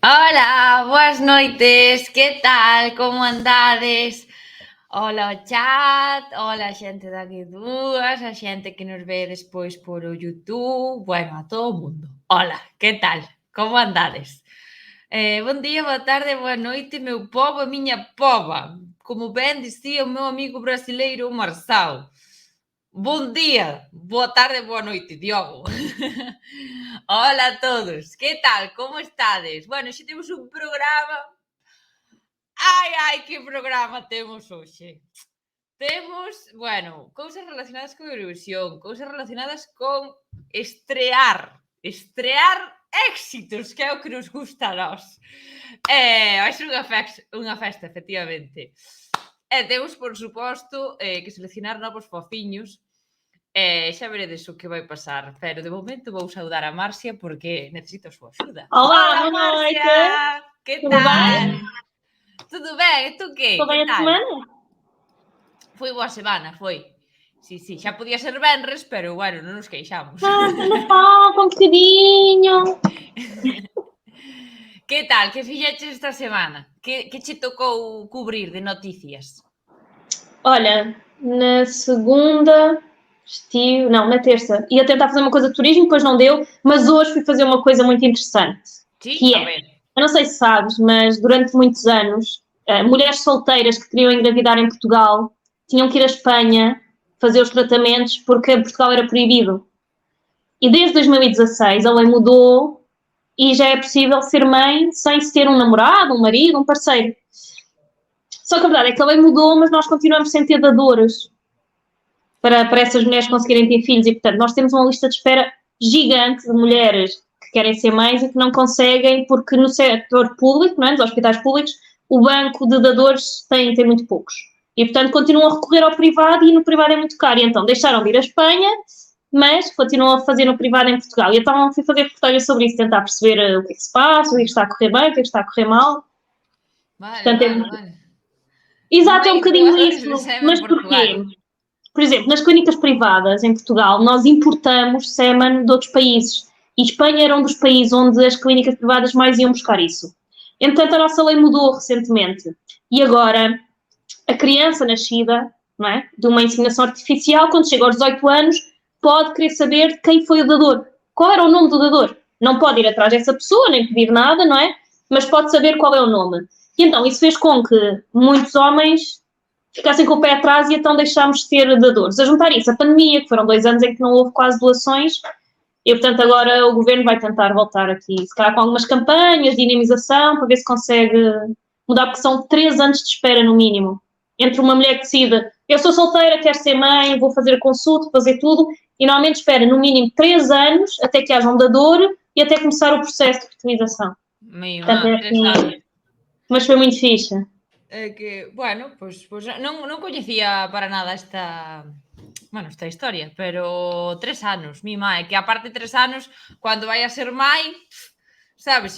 Hola, boas noites, que tal, como andades? Hola ao chat, hola a xente daqui dúas, a xente que nos ve despois por o YouTube, bueno, a todo o mundo. Hola, que tal, como andades? Bon día, boa tarde, boa noite, meu pobo e miña pova. Como ben dicía o meu amigo brasileiro Marçal. Bon día, boa tarde, boa noite, Diogo. Hola a todos, que tal, como estades? Bueno, xe temos un programa. Ai, que programa temos hoxe. Temos, bueno, cousas relacionadas con Eurovisión, cousas relacionadas con estrear éxitos, que é o que nos gusta a nós. Vai ser unha festa, efectivamente. E temos, por suposto, que seleccionar novos fofiños. Xa veredes o que vai pasar, pero de momento vou saudar a Marcia porque necesito a súa axuda. Olá, Hola, boa Marcia! noite. Que Tudo tal? bem? Tudo ben? E tú que? Foi Que bem a tal? semana? Foi boa semana, foi. Sí, xa podía ser venres, pero bueno, non nos queixamos. Ainda falta um bocadinho. Que tal? Que fixeches esta semana? Que che tocou cubrir de noticias? Olha, na segunda estive. Não, na terça. Ia tentar fazer uma coisa de turismo, depois não deu, mas hoje fui fazer uma coisa muito interessante. Sí? Que A é, ver. eu não sei se sabes, mas durante muitos anos, mulheres solteiras que queriam engravidar em Portugal tinham que ir à Espanha fazer os tratamentos porque em Portugal era proibido. E desde 2016 a lei mudou e já é possível ser mãe sem se ter um namorado, um marido, um parceiro. Só que a verdade é que a lei mudou, mas nós continuamos sem ter dadores para essas mulheres conseguirem ter filhos e, portanto, nós temos uma lista de espera gigante de mulheres que querem ser mães e que não conseguem porque no setor público, não é? Nos hospitais públicos, o banco de dadores tem muito poucos. E, portanto, continuam a recorrer ao privado e no privado é muito caro. E então deixaram de ir à Espanha, mas continuam a fazer no privado em Portugal. E então fui fazer reportagem sobre isso, tentar perceber o que é que se passa, o que está a correr bem, o que está a correr mal. Vale, Portanto, vale. exato, é um Mãe bocadinho doadores de isso. sêmen Mas en Portugal. porquê? Por exemplo, nas clínicas privadas em Portugal, nós importamos sêmen de outros países. E Espanha era um dos países onde as clínicas privadas mais iam buscar isso. Entretanto, a nossa lei mudou recentemente. E agora, a criança nascida, não é, de uma inseminação artificial, quando chega aos 18 anos, pode querer saber quem foi o dador. Qual era o nome do dador? Não pode ir atrás dessa pessoa, nem pedir nada, não é? Mas pode saber qual é o nome. E então, isso fez com que muitos homens ficassem com o pé atrás e então deixámos de ter dadores. A juntar isso, a pandemia, que foram 2 anos em que não houve quase doações, e portanto agora o governo vai tentar voltar aqui, se calhar com algumas campanhas de dinamização, para ver se consegue mudar, porque são 3 anos de espera no mínimo. Entre uma mulher que decide, eu sou solteira, quero ser mãe, vou fazer a consulta, fazer tudo, e normalmente espera no mínimo 3 anos até que haja um dador e até começar o processo de fertilização. Portanto, é 3 assim, anos. mas foi muito fixe. Que, bueno, pois non coñecía para nada esta historia, pero 3 anos, mi mãe, que aparte 3 anos, cando vai a ser mãe, sabes,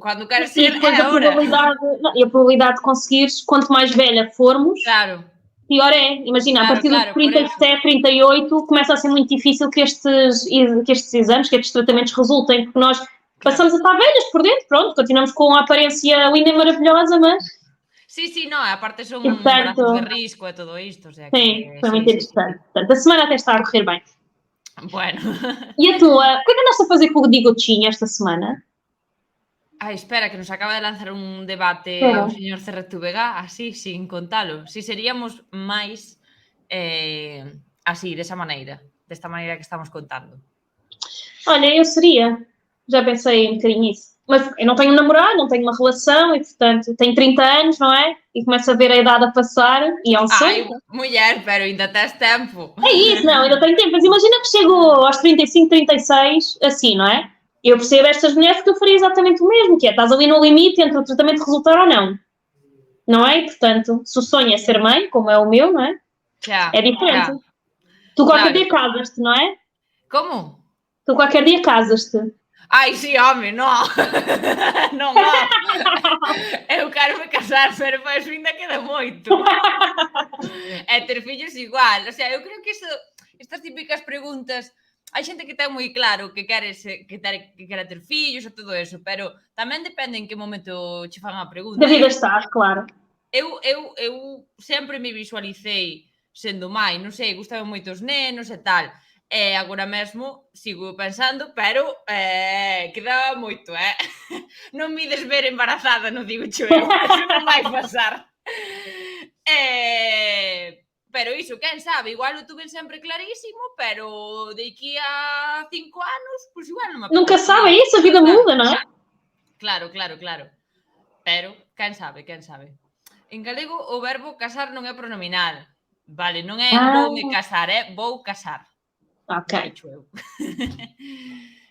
cando queres E ser, depois é hora. a probabilidade de conseguires, quanto mais velha formos, Claro, pior é. Imagina, a partir dos claro, por eso. 37, 38, começa a ser muito difícil que estes exames, que estes tratamentos resultem, porque nós Claro. passamos a estar velhas por dentro, pronto, continuamos com a aparência linda e maravilhosa, mas, Sí, no, aparte son e, portanto, embarazos de risco e todo isto, o sea que sim, foi sí, muito sí. interessante. Portanto, a semana até está a correr bem. Bueno. E a tua, o que é que andaste a fazer com o Digotinho esta semana? Ai, espera, que nos acaba de lanzar un debate o Espera. señor Cerretubega, así, sin contalo. Si seríamos máis así, desta maneira que estamos contando. Olha, eu seria. Já pensei um bocadinho nisso. Mas eu não tenho um namorado, não tenho uma relação e, portanto, tenho 30 anos, não é? E começo a ver a idade a passar e é um sonho. Ai, mulher, pero ainda tes tempo. É isso, não, ainda tenho tempo. Mas imagina que chego aos 35, 36, assim, não é? Eu percebo estas mulheres que eu faria exatamente o mesmo, que é, estás ali no limite entre o tratamento resultar ou não. Não é? E, portanto, se o sonho é ser mãe, como é o meu, não é? Xa, É diferente. xa. Tu qualquer Claro. dia casas-te, não é? Como? Tu qualquer dia casas-te. Ai, si, home, non. Non, home. Eu quero me casar, pero pois ainda queda moito. E ter fillos igual. O sea, eu creo que estas típicas preguntas hai xente que ten moi claro que quere ter fillos e todo eso, pero tamén depende en que momento che fan a pregunta. Da vida estás, claro. Eu sempre me visualicei sendo mai, non sei, gustaban moito os nenos e tal. E agora mesmo sigo pensando, pero queda moito, Non me ides ver embarazada, non digo cho eu, eso non vai pasar. Pero iso, quen sabe, igual o tuve sempre clarísimo, pero de aquí a 5 anos, pois igual non me apetece. Nunca sabe isso, a vida muda, non é? Claro. Pero, quen sabe. En galego o verbo casar non é pronominal. Vale, non é voume casar, é vou casar. Ok. Dicho eu.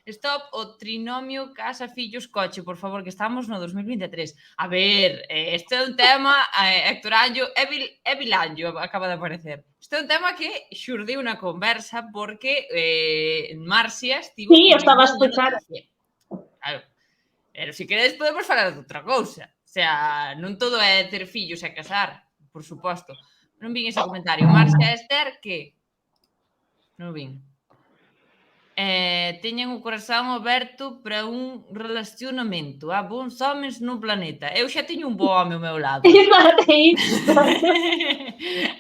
Stop o trinomio casa, fillos, coche, por favor, que estamos no 2023. A ver, este é un tema, Héctor Anjo e Vilanjo acaba de aparecer. Este é un tema que xurdiu na conversa porque Marcia estivo... Sí, eu estaba a explicar. Claro. Pero se queredes podemos falar de outra cousa. O sea, non todo é ter fillos e casar, por suposto. Non vin ese comentario. Marcia Esther, que? Non vin. Teñen o corazón aberto para un relacionamento. Há bons homens no planeta. Eu xa teño un bo home ao meu lado. Exato, é isso.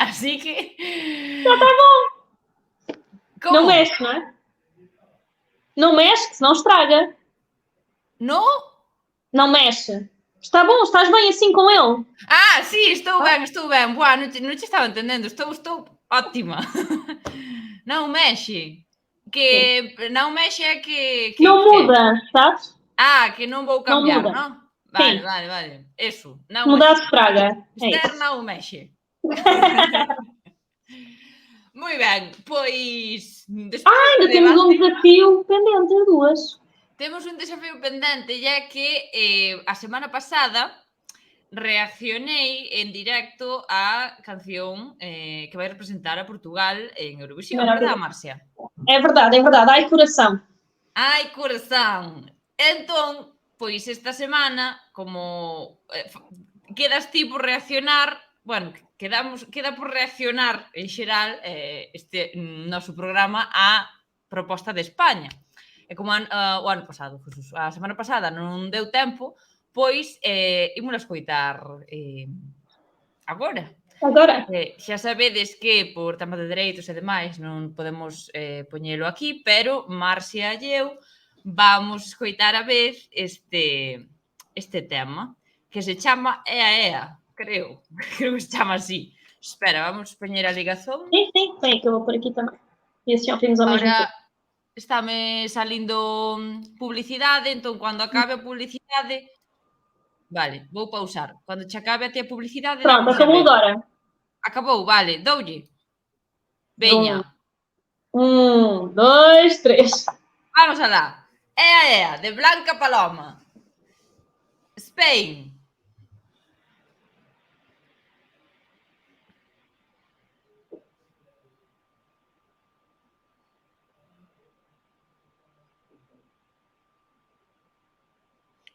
Así que... Já está bom. Como? Não mexe, não é? Não mexe, que senão estraga. No? Não mexe. Está bom, estás bem assim com ele. Ah, sí, estou ben. Buah, non te estaba entendendo. Estou óptima. Non mexe. Que non mexe é que não muda, sabes? Ah, que non vou cambiar, não muda. non? Sim. Vale. Eso. Non Mudar mexe. se estraga. Esther non mexe. Moi ben, pois... Ainda temos um desafio pendente, as duas. Temos un desafío pendente, e é que a semana pasada reaccionei en directo á canción que vai representar a Portugal en Eurovisión, verdad, Marcia? É verdade. Ai, coração. Ai, coração. Entón, pois esta semana, como quedas ti por reaccionar, bueno, queda por reaccionar en xeral este noso programa á proposta de España. E como o ano pasado, Jesús, a semana pasada non deu tempo, pois ímola escoitar agora. Xa sabedes que por tema de dereitos e demais non podemos poñelo aquí, pero Marcia e eu vamos escoitar a vez este tema, que se chama Ea, creo que se chama así. Espera, vamos poñer a ligazón. Sim, vem que eu vou por aqui também. E assim ouvimos ao mesmo tempo. Ahora estáme salindo publicidade, entón, cando acabe a publicidade... Vale, vou pausar. Cando che acabe a ti a publicidade... Pronto, acabou agora. Acabou, vale, doulle. Veña. 1, 2, 3. Vamos alá. Ea, de Blanca Paloma. Spain.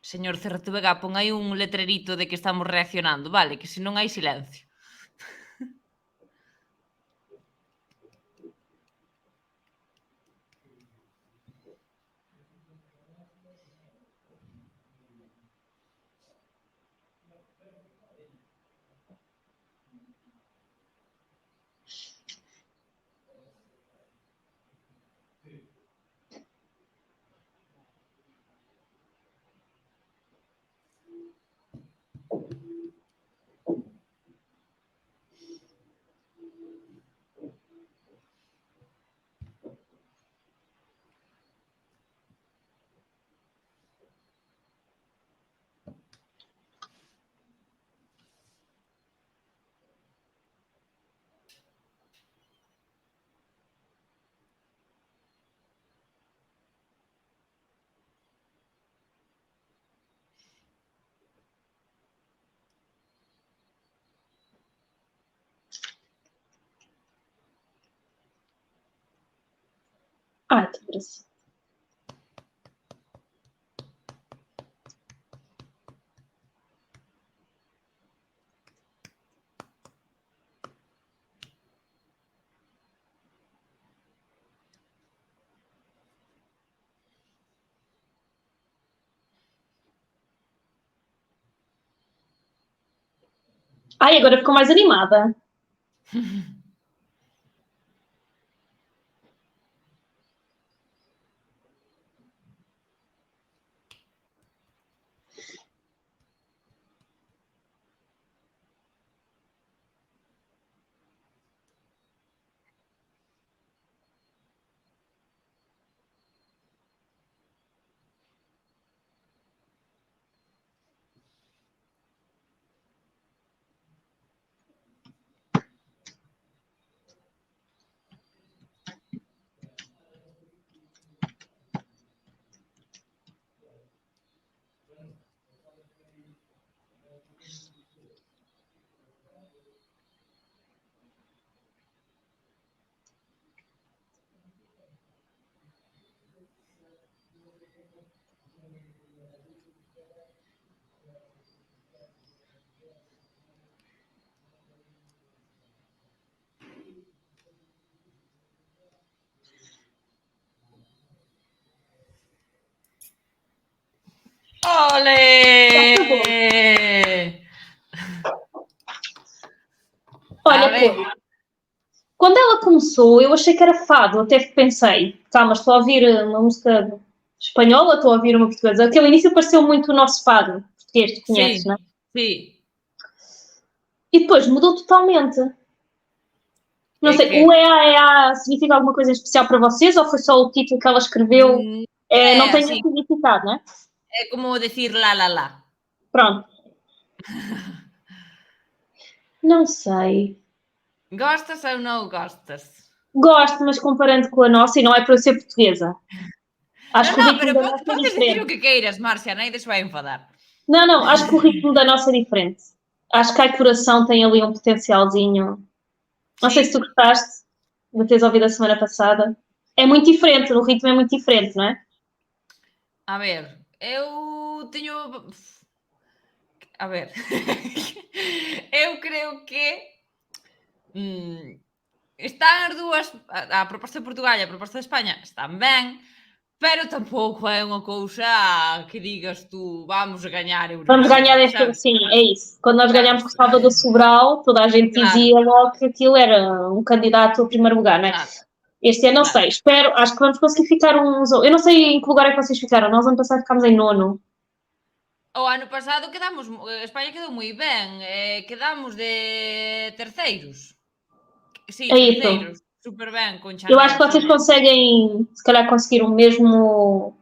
Señor Cerretuvega, pon aí un letrerito de que estamos reaccionando, vale? Que se non hai silencio. Ai, que graça. Ai, agora ficou mais animada. Olé! A Olha, ver, pô, quando ela começou, eu achei que era fado, até que pensei, tá, mas estou a ouvir uma música espanhola, estou a ouvir uma portuguesa. Aquele início pareceu muito o nosso fado português, tu conheces, não é? sim, sim. E depois mudou totalmente. Não É sei, que o EA significa alguma coisa especial para vocês ou foi só o título que ela escreveu? Não é tem así, esse significado, não é? é como decir la la la. Pronto. Não sei. Gostas ou não gostas? Gosto, mas comparando com a nossa, e não é para eu ser portuguesa. Acho Não, que o não, ritmo pero da nossa é podes decir o diferente. que queiras, Marcia, nadie se vai enfadar. Não, não, acho que o ritmo da nossa é diferente. Acho que a coração tem ali um potencialzinho. Não sei se tu Sim? gostaste de teres ouvido a semana passada. É muito diferente, o ritmo é muito diferente, não é? A ver, eu teño... A ver, eu creo que están as dúas, a proposta de Portugal e a proposta de España están ben, pero tampouco é unha cousa que digas tú vamos a gañar Vamos Eurovisión, ganhar esta. sabes? Sim, é isso. Quando nós ganhámos Sabes? com o Salvador Sobral, toda a gente Claro, dizia logo que aquilo era um candidato ao primeiro lugar, não é? claro, Este ano não claro. sei, espero, acho que vamos conseguir ficar uns. Eu não sei em que lugar é que vocês ficaram, nós ano passado ficámos em nono. O ano pasado quedamos, España quedou moi ben, quedamos de terceiros. Sí, É isso. terceiros, super ben, con Eu acho Chanel, que sí. vocês conseguem, se calhar, conseguir o mesmo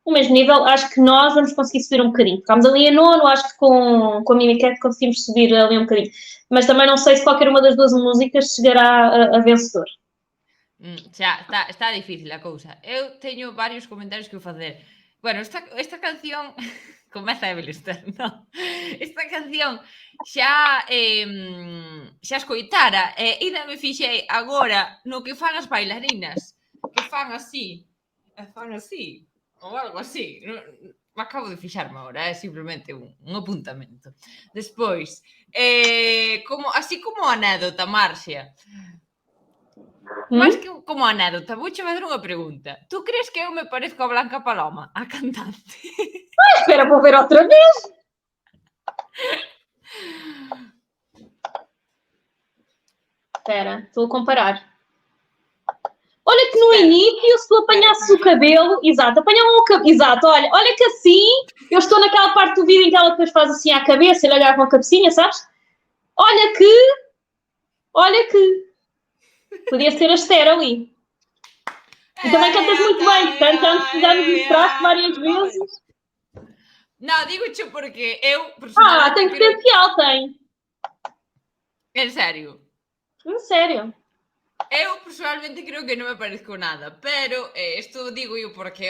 nível. Acho que nós vamos conseguir subir um bocadinho. Ficámos ali em nono, acho que com a Mimicat conseguimos subir ali um bocadinho. Mas também não sei se qualquer uma das duas músicas chegará a vencedor. Xa, está difícil a cousa. Eu teño varios comentarios que facer. Bueno, esta canción comeza Evelyn Stern, non? Esta canción xa escoitara e ainda me fixei agora no que fan as bailarinas, que fan así, e fan así, ou algo así. Me acabo de fixarme agora, é simplemente un apuntamento. Despois, así como anécdota, Marcia, máis Hum? que como anécdota, vouche fazer unha pregunta. Tú crees que eu me parezco a Blanca Paloma, a cantante? Espera, vou ver outra vez. Espera, estou a comparar. Olha que no Espera, início, se tu espera. apanhasses o cabelo, exato, apanhava o cabelo, exato, olha que assim, eu estou naquela parte do vídeo em que ela depois faz assim à cabeça, ele olhar com a cabecinha, sabes? Olha que, olha que, podia ser a Esther ali. E também cantas muito bem, portanto, antes já nos mostraste várias vezes. Non, digocho porque eu personalmente Tem creo... potencial, tem. En serio. Sério. Eu personalmente creo que non me parezco nada, pero isto digo eu porque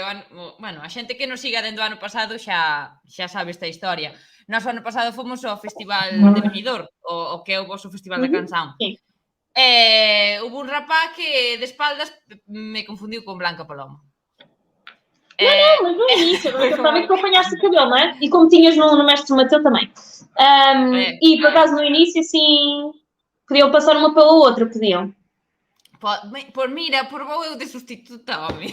bueno, a xente que nos siga dentro do ano pasado xa sabe esta historia. Nós o ano pasado fomos ao Festival de Benidorm, o que é o vosso Festival da Canção. Sim. Hubo un rapaz que de espaldas me confundiu con Blanca Paloma. Não, mas no início, eu pensava que tu apanhaste o cabelo, não é? E como tinhas no Mestre Mateu também. E por acaso no início, assim, podiam passar uma pela outra, podiam. Mira, vou eu de sustituta, home.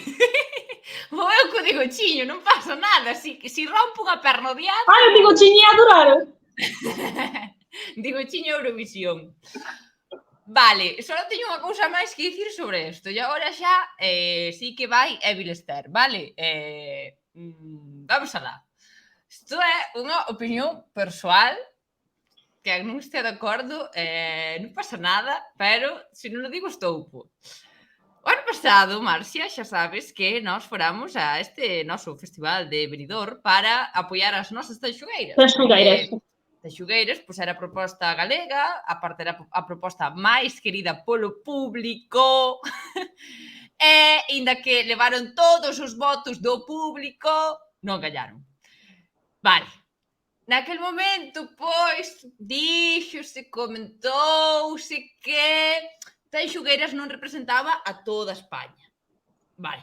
Vou eu co digo chiño, non pasa nada. Si rompo unha perna odiante... Eu digo, eu tinha a adorar. Digo, chiña Eurovisión. Vale, só teño unha cousa máis que dicir sobre isto. E agora xa sí que vai Evil Esther, vale? Vamos alá. Isto é unha opinión persoal, que non este de acordo, non pasa nada, pero se non o digo estoupo. O ano pasado, Marcia, xa sabes que nós foramos a este noso festival de Benidorm para apoiar as nosas tanxugueiras. Tanxugueiras, pois era a proposta galega, a parte era a proposta máis querida polo público, e, inda que levaron todos os votos do público, non gañaron. Vale. Naquel momento, pois, díxose, comentouse que Tanxugueiras non representaba a toda España. Vale.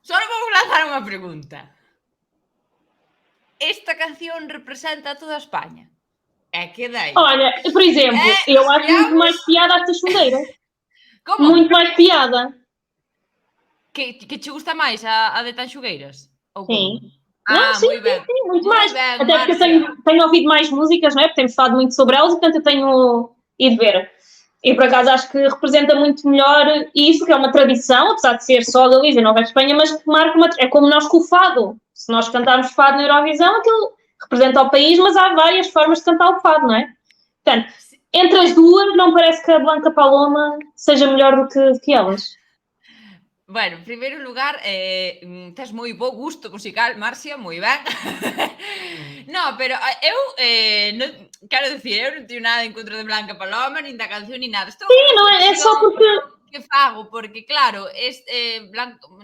Só vou lanzar unha pregunta. Esta canción representa a toda España? É que daí? Olha, por exemplo, eu acho muito mais piada as Tanxugueiras. Como? Muito mais piada. Que te gusta máis a de Tanxugueiras? Sim. Sim, muito mais. Bem, até porque eu tenho ouvido mais músicas, não é? Porque temos falado muito sobre elas e, portanto, eu tenho ido ver. E, por acaso, acho que representa muito melhor isso, que é uma tradição, apesar de ser só a Galiza e Nova Espanha, mas que marca uma... É como nós com o fado. Se nós cantarmos fado na Eurovisão, aquilo representa o país, mas há várias formas de cantar o fado, não é? Portanto, entre as duas, não parece que a Blanca Paloma seja melhor do que elas. Bueno, en primeiro lugar, tes moi bo gusto musical, Marcia, moi ben. No, pero eu, quero dicir, eu non teño nada en contra de Blanca Paloma, nin da canción, nin nada. Sí, non, é só porque... Que fago, porque, claro,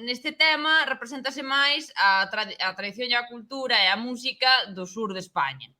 neste tema representase máis a tradición e a cultura e a música do sur de España.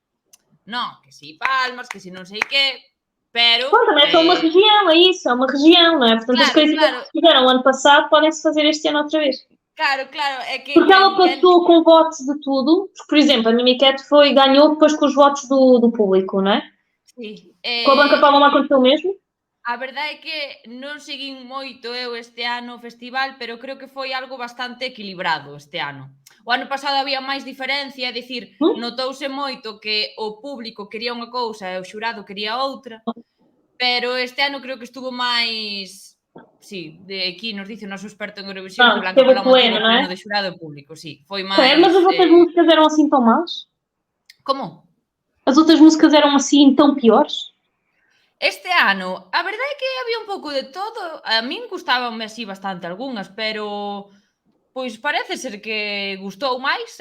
Non, que si Palmas, que si non sei que... Pero, também é só uma região, é isso, é uma região, não é? Portanto, claro, as coisas que fizeram ano passado podem-se fazer este ano outra vez. Claro, é que... Porque ela passou com votos de tudo, por exemplo, a Mimi Cat ganhou depois com os votos do público, não é? Sim. Com a Blanca Paloma aconteceu o mesmo? A verdade é que non seguín moito eu este ano o festival, pero creo que foi algo bastante equilibrado este ano. O ano pasado había máis diferencia, é dicir, notouse moito que o público quería unha cousa e o xurado quería outra, pero este ano creo que estuvo máis... Sí, de aquí nos dice o noso experto en Eurovisión que Blanca Paloma tivo pleno de xurado e público, sí, foi máis... Mas as outras músicas eram assim tão más? Como? As outras músicas eram assim tão piores? Este ano, a verdade é que había un pouco de todo. A min gustabanme así bastante algunhas, pero pois parece ser que gustou máis,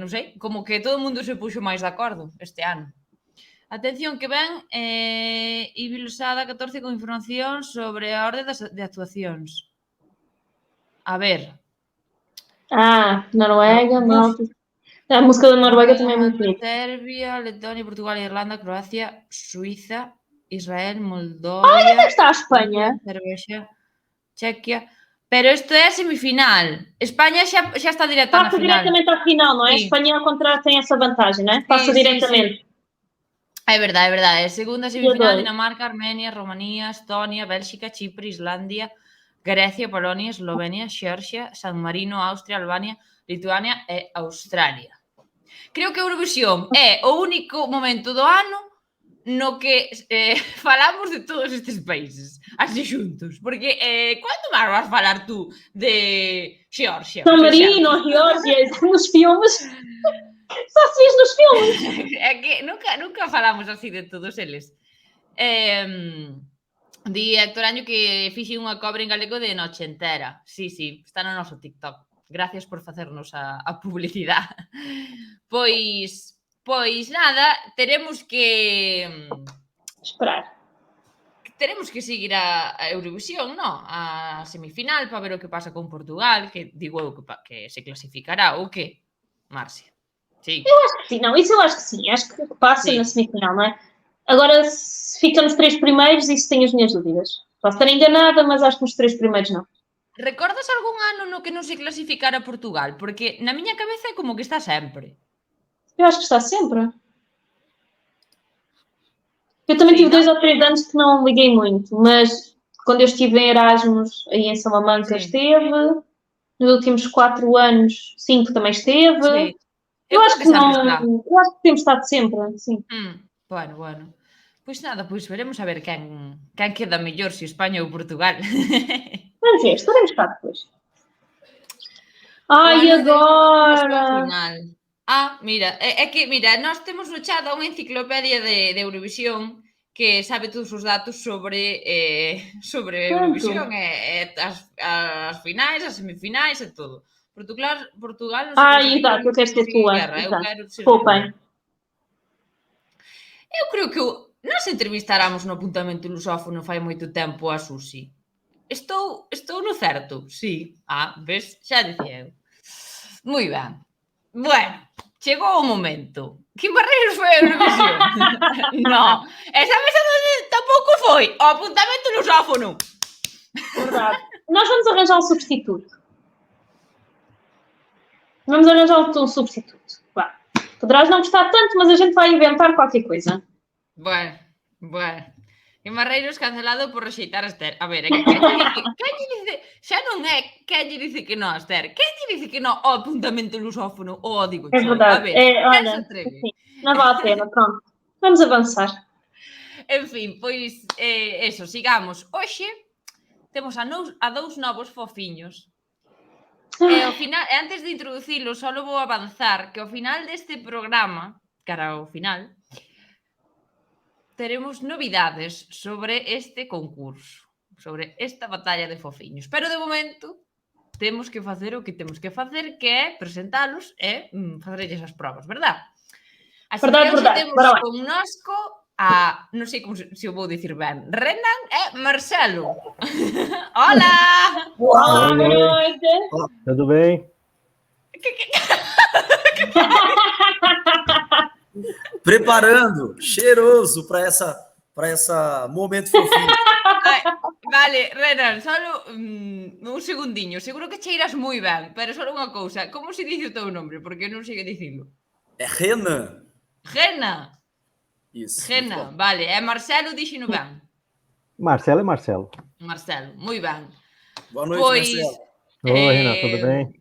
non sei, como que todo o mundo se puxo máis de acordo este ano. Atención que ven Ibilosada 14 con información sobre a orde de actuacións. A ver. Noruega, Malta. A música da Noruega tamén é moi bonita. Serbia, Letonia, Portugal, Irlanda, Croacia, Suíza, Israel, Moldova... onde está a Espanha? Cervexa, Chequia... Pero isto é a semifinal. España xa está directa na final. Passa diretamente à final, non é? Sí. Espanha, ao contrário, tem essa vantagem, não é? Passa diretamente. É verdade, é verdade. Segunda semifinal, Dinamarca, Armenia, Romanía, Estonia, Bélxica, Chipre, Islandia, Grecia, Polonia, Eslovenia, Xeorxia, San Marino, Austria, Albania, Lituania e Australia. Creo que Eurovisión é o único momento do ano no que falamos de todos estes países, así xuntos, porque cando máis vas falar tú de Xeorxia? San Marino, Xeorxia, nos filmes, só se vis nos filmes. É que nunca falamos así de todos eles. Di Héctor Año que fixe unha cobre en galego de Noche Entera. Sí, está no noso TikTok. Gracias por facernos a publicidade. Pois nada, teremos que... Esperar. Teremos que seguir a Eurovisión, non? A semifinal para ver o que pasa con Portugal, que digo eu que se clasificará, ou que, Marcia? Sí. Eu acho que sim, não, isso eu acho que sim. Acho que passa na semifinal, não é? Agora, se fica nos 3 primeiros, isso tenho as minhas dúvidas. Posso estar enganada, mas acho que nos 3 primeiros não. Recordas algún ano no que non se clasificara Portugal? Porque na miña cabeza é como que está sempre. Eu acho que está sempre. Eu também tive 2 ou 3 anos que não liguei muito, mas quando eu estive em Erasmus, aí em Salamanca, esteve. Nos últimos 4 anos, 5 também esteve. Sim. Eu acho que não. Eu acho que temos estado sempre, sim. Bueno. Pois nada, pois veremos a ver quen queda mellor, se España ou Portugal. Vamos ver, estaremos cá depois. O Ai, ano de agora! final. Mira, é que, mira, nós temos no chat unha enciclopedia de Eurovisión que sabe todos os datos sobre Eurovisión as finais, as semifinais e todo. Portugal non sei Exato, eu quero ser en tua. guerra, eu Exato. quero ser Poupem. Eu creo que nós entrevistáramos no apuntamento lusófono fai moito tempo a Susi. Estou no certo? Sí. Ves? Xa dicía eu. Moi ben. Bueno, chegou o momento. Que Barreiros foi a Eurovisión? Non. Esa mesa tampouco foi. O apuntamento lusófono. Verdade. Nós vamos arranjar um substituto. Vamos arranjar um substituto. Vá. Poderás não gostar tanto, mas a gente vai inventar qualquer coisa. Bueno. E Barreiros cancelado por rexeitar a Esther. A ver, quen lle dice... Xa non é quen lle dice que non a Esther. Quen lle dice que non ao apuntamento lusófono ou ao Digo É Choi? verdade. A ver, quen se Olha, atreve? sim, não vale a pena, pronto. Vamos avançar. En fin, pois, eso, sigamos. Hoxe temos a dous novos fofiños. E ao final, antes de introducilo, só vou avanzar que ao final deste programa, cara ao final, teremos novidades sobre este concurso, sobre esta batalla de fofiños. Pero de momento temos que facer o que temos que facer, que é presentalos e facerlles as probas, verdad? Así que hoxe temos connosco non sei como se o vou dicir ben, Renan e Marcelo. Hola! Olá, boa noite! Tudo bem? Preparando, cheiroso para essa momento fofinho. Vale, Renan, só un segundiño. Seguro que cheiras moi ben, pero só unha cousa. Como se dice o teu nombre? Porque eu non sei que dicilo. É Renan. Renan. Isso. Renan, vale. É Marcelo, dixeno ben. Marcelo é Marcelo. Marcelo, moi ben. Boa noite, Marcelo. Oi, Renan, tudo bem?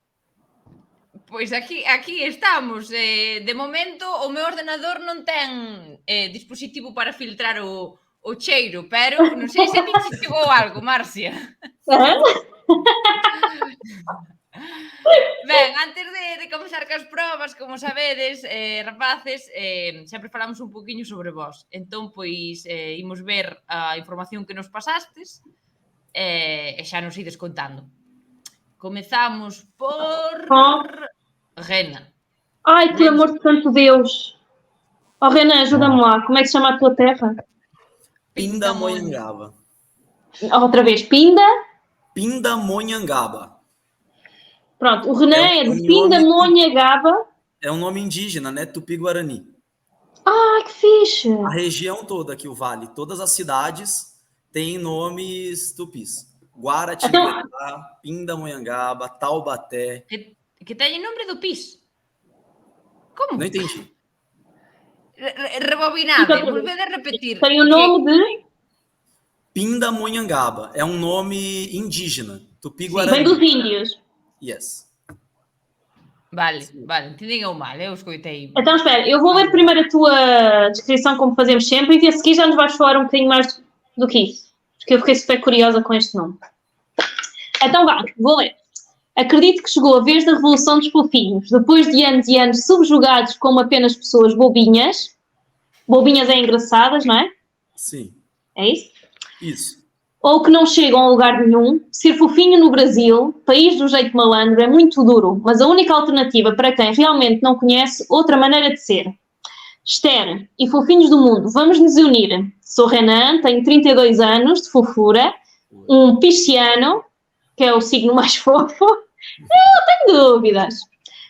Pois aquí estamos. De momento, o meu ordenador non ten dispositivo para filtrar o cheiro, pero non sei se a ti chegou algo, Marcia. Ben, antes de comenzar cas probas, como sabedes, rapaces, sempre falamos un poquinho sobre vos. Entón, pois, imos ver a información que nos pasastes e xa nos ides contando. Comezamos por Renan. Ai, por amor de santo Deus! Oh, Renan, ajuda-me lá. Como é que se chama a tua terra? Pindamonhangaba. Outra vez, Pinda? Pindamonhangaba. Pronto, o Renan é de Pindamonhangaba. É um nome indígena, né? Tupi-Guarani. Ah, que fixe! A região toda aqui, o Vale, todas as cidades têm nomes tupis. Guaratinguetá, Pindamonhangaba, Taubaté. Que tem nome do PIS. Como? Não entendi. Rebobinada, volvendo a repetir. Tem o nome de... Pindamonhangaba. É um nome indígena. Tupi-Guarani. Vem dos índios. Yes. Vale, entendi eu mal, eu escutei. Então, espera, eu vou ler primeiro a tua descrição, como fazemos sempre, e a seguir já nos vais falar um bocadinho mais do que isso. Porque eu fiquei super curiosa com este nome. Então, vá, vou ler. Acredito que chegou a vez da Revolução dos Fofinhos, depois de anos e anos subjugados como apenas pessoas bobinhas. Bobinhas é engraçadas, não é? Sim. É isso? Isso. Ou que não chegam a lugar nenhum. Ser fofinho no Brasil, país do jeito malandro, é muito duro, mas a única alternativa para quem realmente não conhece outra maneira de ser. Esther e fofinhos do mundo, vamos nos unir. Sou Renan, tenho 32 anos, de fofura, um pisciano, que é o signo mais fofo. Não tenho dúvidas.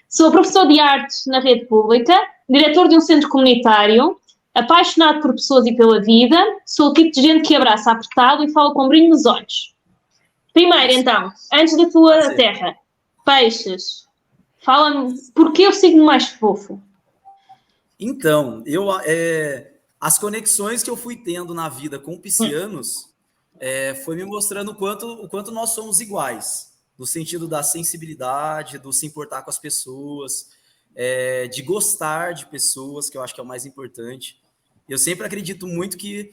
Sou professor de artes na rede pública, diretor de um centro comunitário, apaixonado por pessoas e pela vida, sou o tipo de gente que abraça apertado e fala com brilho nos olhos. Primeiro, então, antes da tua terra, peixes, fala-me, porquê o signo mais fofo? Então, as conexões que eu fui tendo na vida com piscianos foi me mostrando o quanto nós somos iguais, no sentido da sensibilidade, do se importar com as pessoas, de gostar de pessoas, que eu acho que é o mais importante. Eu sempre acredito muito que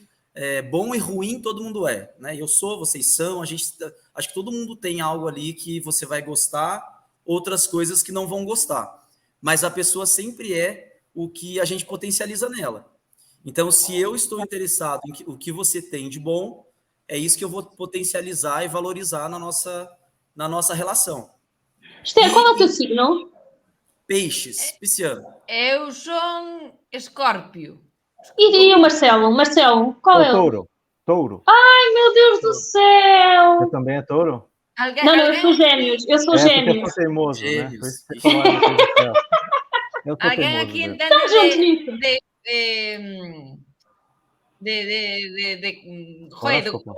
bom e ruim todo mundo é, né? Eu sou, vocês são, acho que todo mundo tem algo ali que você vai gostar, outras coisas que não vão gostar. Mas a pessoa sempre é o que a gente potencializa nela. Então, se eu estou interessado em o que você tem de bom, é isso que eu vou potencializar e valorizar na nossa relação. Esther, qual é o teu signo? Peixes, pisciano. Eu sou Escórpio. E o Marcelo? Marcelo, qual é o... Touro. Touro. Ai, meu Deus do céu! Você também é touro? Não, eu sou gêmeos. Eu sou Porque eu gêmeos. sou teimoso, né? Gêmeos. Por isso que você falou, ai, meu Deus do céu. Eu sou Alguém teimoso aqui mesmo. entende Estamos juntos nisso. Horóscopo.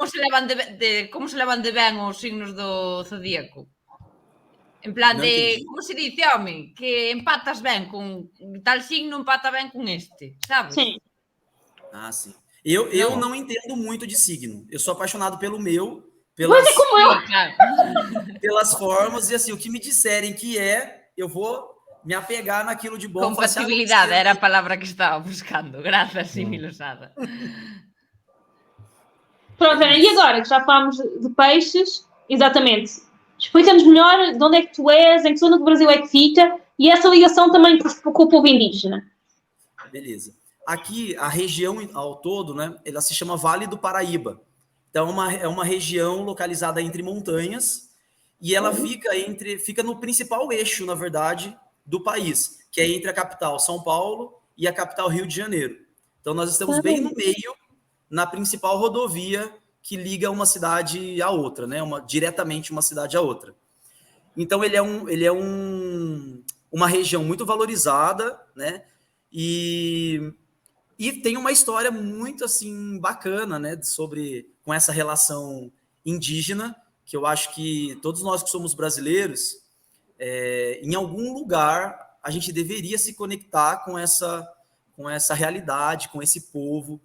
como se levan de ben os signos do zodíaco? En plan Non de, entendi. como se dice, home, que empatas ben con tal signo, empata ben con este, sabes? Sim. Ah, sim. Eu não entendo muito de signo. Eu sou apaixonado pelo meu, pelas, Mas é como eu. Claro. pelas formas, e assim, o que me disserem que eu vou me apegar naquilo de bom. Compatibilidade era a palavra que estaba buscando. Grazas, Similosada. Pronto, e agora que já falámos de peixes, exatamente, explica-nos melhor de onde é que tu és, em que zona do Brasil é que fica, e essa ligação também com o povo indígena. Beleza. Aqui, a região ao todo, né, ela se chama Vale do Paraíba. Então, é uma região localizada entre montanhas, e ela fica no principal eixo, na verdade, do país, que é entre a capital São Paulo e a capital Rio de Janeiro. Então, nós estamos bem no meio, na principal rodovia que liga uma cidade à outra, né? Diretamente uma cidade à outra. Então, ele é uma região muito valorizada, né? E tem uma história muito assim bacana, né? Com essa relação indígena, que eu acho que todos nós que somos brasileiros, em algum lugar a gente deveria se conectar com essa realidade, com esse povo,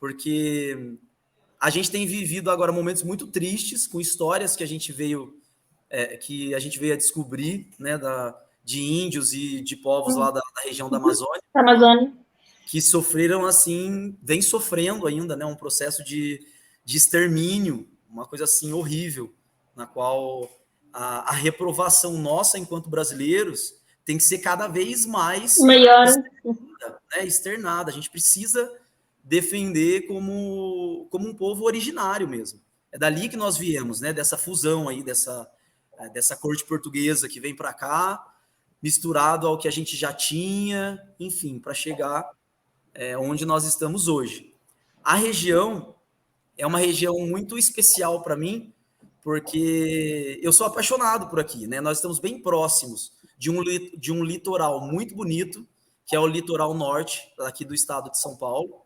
porque a gente tem vivido agora momentos muito tristes, com histórias que a gente veio a descobrir, né, de índios e de povos lá da região da Amazônia, que sofreram assim, vem sofrendo ainda, né, um processo de extermínio, uma coisa assim horrível, na qual a reprovação nossa enquanto brasileiros tem que ser cada vez mais maior, externada. A gente precisa defender como um povo originário mesmo. É dali que nós viemos, né? Dessa fusão aí, dessa corte portuguesa que vem para cá, misturado ao que a gente já tinha, enfim, para chegar onde nós estamos hoje. A região é uma região muito especial para mim, porque eu sou apaixonado por aqui, né? Nós estamos bem próximos de um litoral muito bonito, que é o litoral norte, aqui do estado de São Paulo.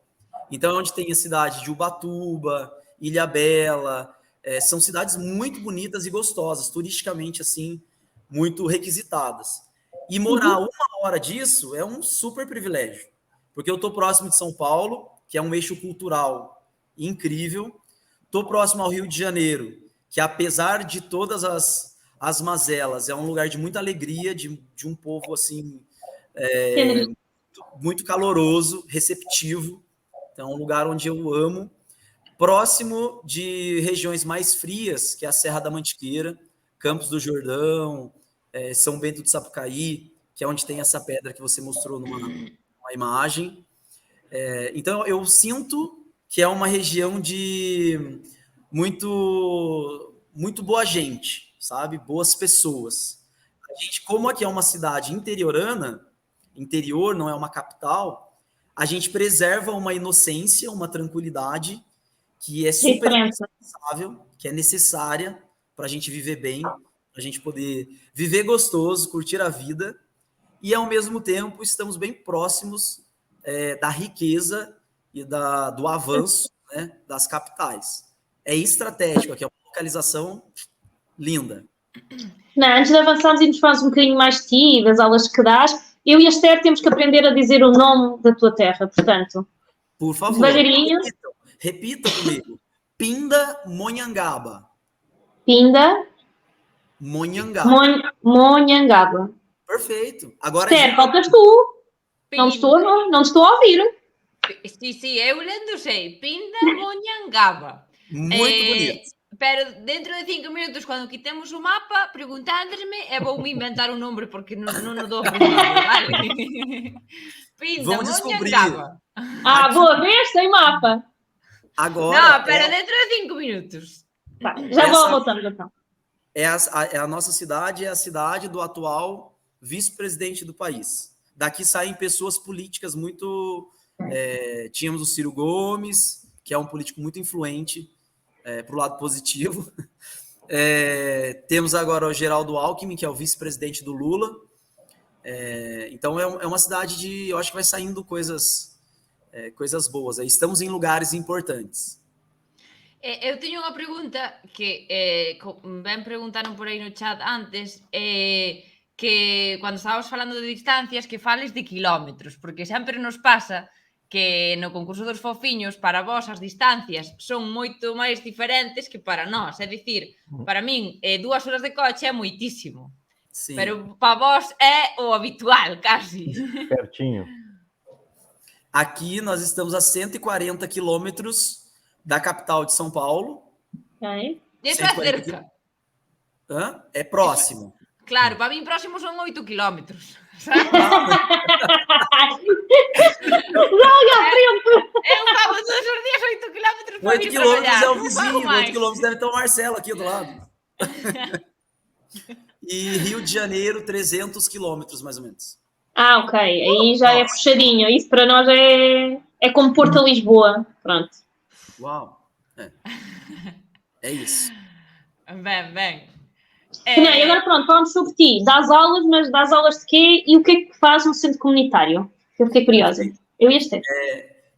Então, é onde tem a cidade de Ubatuba, Ilhabela, são cidades muito bonitas e gostosas, turisticamente, assim, muito requisitadas. E morar 1 hora disso é um super privilégio, porque eu estou próximo de São Paulo, que é um eixo cultural incrível, estou próximo ao Rio de Janeiro, que apesar de todas as mazelas, é um lugar de muita alegria, de um povo, assim, muito caloroso, receptivo. Então, é um lugar onde eu amo. Próximo de regiões mais frias, que é a Serra da Mantiqueira, Campos do Jordão, São Bento do Sapucaí, que é onde tem essa pedra que você mostrou numa imagem. Então, eu sinto que é uma região de muito boa gente, sabe? Boas pessoas. A gente, como aqui é uma cidade interiorana, interior, não é uma capital, a gente preserva uma inocência, uma tranquilidade que é super indispensável, que é necessária para a gente viver bem, para a gente poder viver gostoso, curtir a vida, e ao mesmo tempo estamos bem próximos da riqueza e do avanço, né, das capitais. É estratégico, aqui é uma localização linda. Não, antes de avançarmos e nos falarmos um bocadinho mais de ti, das aulas que dás, eu e a Esther temos que aprender a dizer o nome da tua terra, portanto. Por favor, devagarinho. Repita comigo. Pindamonhangaba. Monhangaba. Perfeito. Agora Esther, faltas tu. Não te estou a ouvir. Sí, eu lendo sei. Pindamonhangaba. Muito bonito. Pero dentro de 5 minutos, cando quitemos o mapa, preguntádesme e voume inventar un nombre porque non o dou aprendido, vale? Vamos descobrir. Pindamonhangaba. Boa, vez, sem mapa. Agora, Não, pero dentro de 5 minutos. Tá, já voltamos então. a nossa cidade é a cidade do atual vice-presidente do país. Daqui saem pessoas políticas muito... tínhamos o Ciro Gomes, que é um político muito influente para o lado positivo. Temos agora o Geraldo Alckmin, que é o vice-presidente do Lula. Então é uma cidade eu acho que vai saindo coisas boas. Estamos em lugares importantes. Eu teño unha pregunta que ben preguntaron por aí no chat antes, que cando estábamos falando de distancias que fales de kilómetros, porque sempre nos pasa que no concurso dos fofiños para vós as distancias son moito máis diferentes que para nós, é dicir, para min 2 horas de coche é moitísimo. Sim. Pero para vós é o habitual, casi. Pertinho. Aqui nós estamos a 140 quilômetros da capital de São Paulo. Ok. Isso é cerca. É próximo. Claro, para min próximo son 8 kilómetros. Joga a frente! Eu fago todos os días 8 kilómetros para 8 vir quilômetros trabalhar. é o vizinho, 8 quilômetros deve ter o Marcelo aqui do lado. E Rio de Janeiro, 300 quilômetros, mais ou menos. Ok, aí já é puxadinho. Isso para nós é como Porto a Lisboa. Pronto. Uau! É isso. Bem. E agora pronto, falamos sobre ti. Dás aulas, mas dás aulas de quê? E o que é que faz no centro comunitário? Eu fiquei curiosa. Eu e a Esther.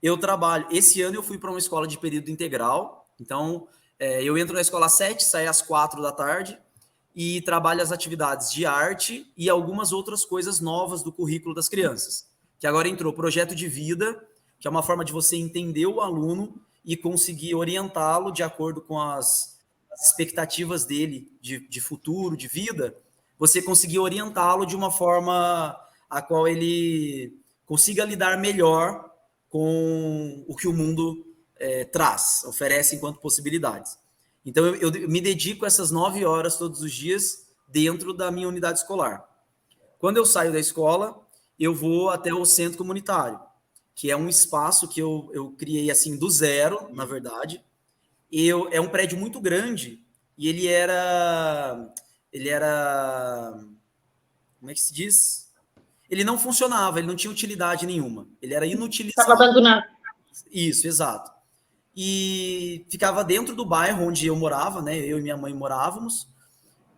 Eu trabalho... Esse ano eu fui para uma escola de período integral. Então, eu entro na escola às 7, saio às 4 da tarde e trabalho as atividades de arte e algumas outras coisas novas do currículo das crianças. Que agora entrou projeto de vida, que é uma forma de você entender o aluno e conseguir orientá-lo de acordo com as expectativas dele de futuro, de vida, você conseguir orientá-lo de uma forma a qual ele consiga lidar melhor com o que o mundo traz, oferece enquanto possibilidades. Então, eu me dedico a essas 9 horas todos os dias dentro da minha unidade escolar. Quando eu saio da escola, eu vou até o centro comunitário, que é um espaço que eu criei assim do zero, na verdade. É um prédio muito grande e ele era... Como é que se diz? Ele não funcionava, ele não tinha utilidade nenhuma. Ele era inutilizado. Estava abandonado. Isso, exato. E ficava dentro do bairro onde eu morava, né? Eu e minha mãe morávamos.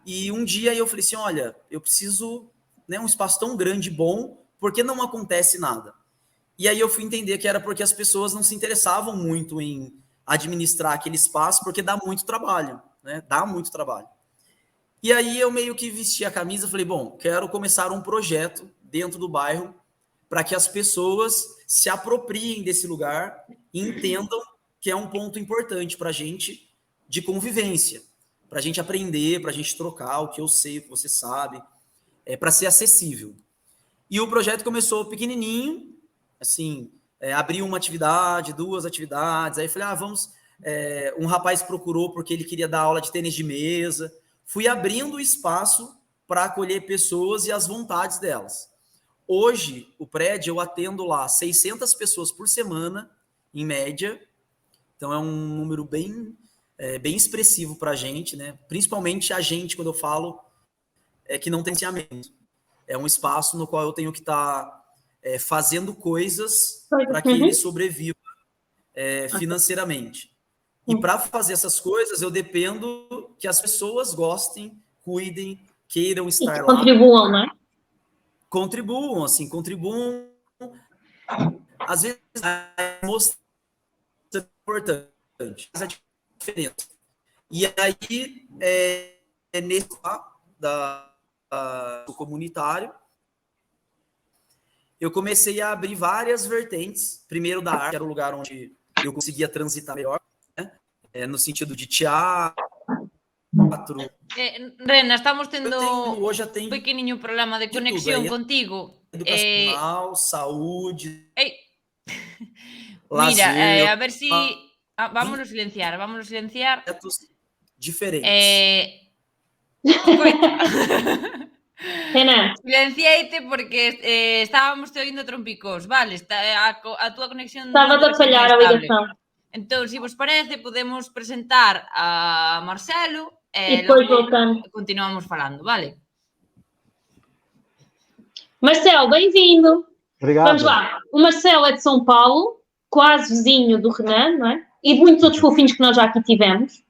E um dia eu falei assim, olha, eu preciso, né, um espaço tão grande e bom, por que não acontece nada? E aí eu fui entender que era porque as pessoas não se interessavam muito em administrar aquele espaço, porque dá muito trabalho, né? Dá muito trabalho. E aí eu meio que vesti a camisa e falei, bom, quero começar um projeto dentro do bairro para que as pessoas se apropriem desse lugar e entendam que é um ponto importante para a gente de convivência, para a gente aprender, para a gente trocar o que eu sei, o que você sabe, para ser acessível. E o projeto começou pequenininho, assim, abri uma atividade, 2 atividades, aí falei, vamos... um rapaz procurou porque ele queria dar aula de tênis de mesa, fui abrindo o espaço para acolher pessoas e as vontades delas. Hoje, o prédio, eu atendo lá 600 pessoas por semana, em média. Então, é um número bem expressivo para a gente, né? Principalmente a gente, quando eu falo, que não tem saneamento. É um espaço no qual eu tenho que estar fazendo coisas para que ele sobreviva financeiramente. E para fazer essas coisas, eu dependo que as pessoas gostem, cuidem, queiram estar lá. Contribuam, né? Contribuam. Às vezes, mostrar é importante, faz a diferença. E aí, nesse do comunitário, eu comecei a abrir várias vertentes. Primeiro da arte, era o lugar onde eu conseguia transitar melhor, né? No sentido de teatro. Rena, estamos tendo hoje un pequeniño problema de conexión contigo. Educacional, saúde. Mira, lazer, a ver si... vámonos silenciar. projetos diferentes. Escoita. Renan, Silenciaste porque estábamos te oindo trompicós, vale? A túa conexión estava non a debe ser moi falhar a estable. ligação. Entón, se vos parece, podemos presentar a Marcelo E e depois logo voltamos. continuamos falando, vale? Marcelo, bem-vindo. Obrigado. Vamos lá. O Marcelo é de São Paulo, quase vizinho do Renan, não é? E de muitos outros fofinhos que nós já aqui tivemos.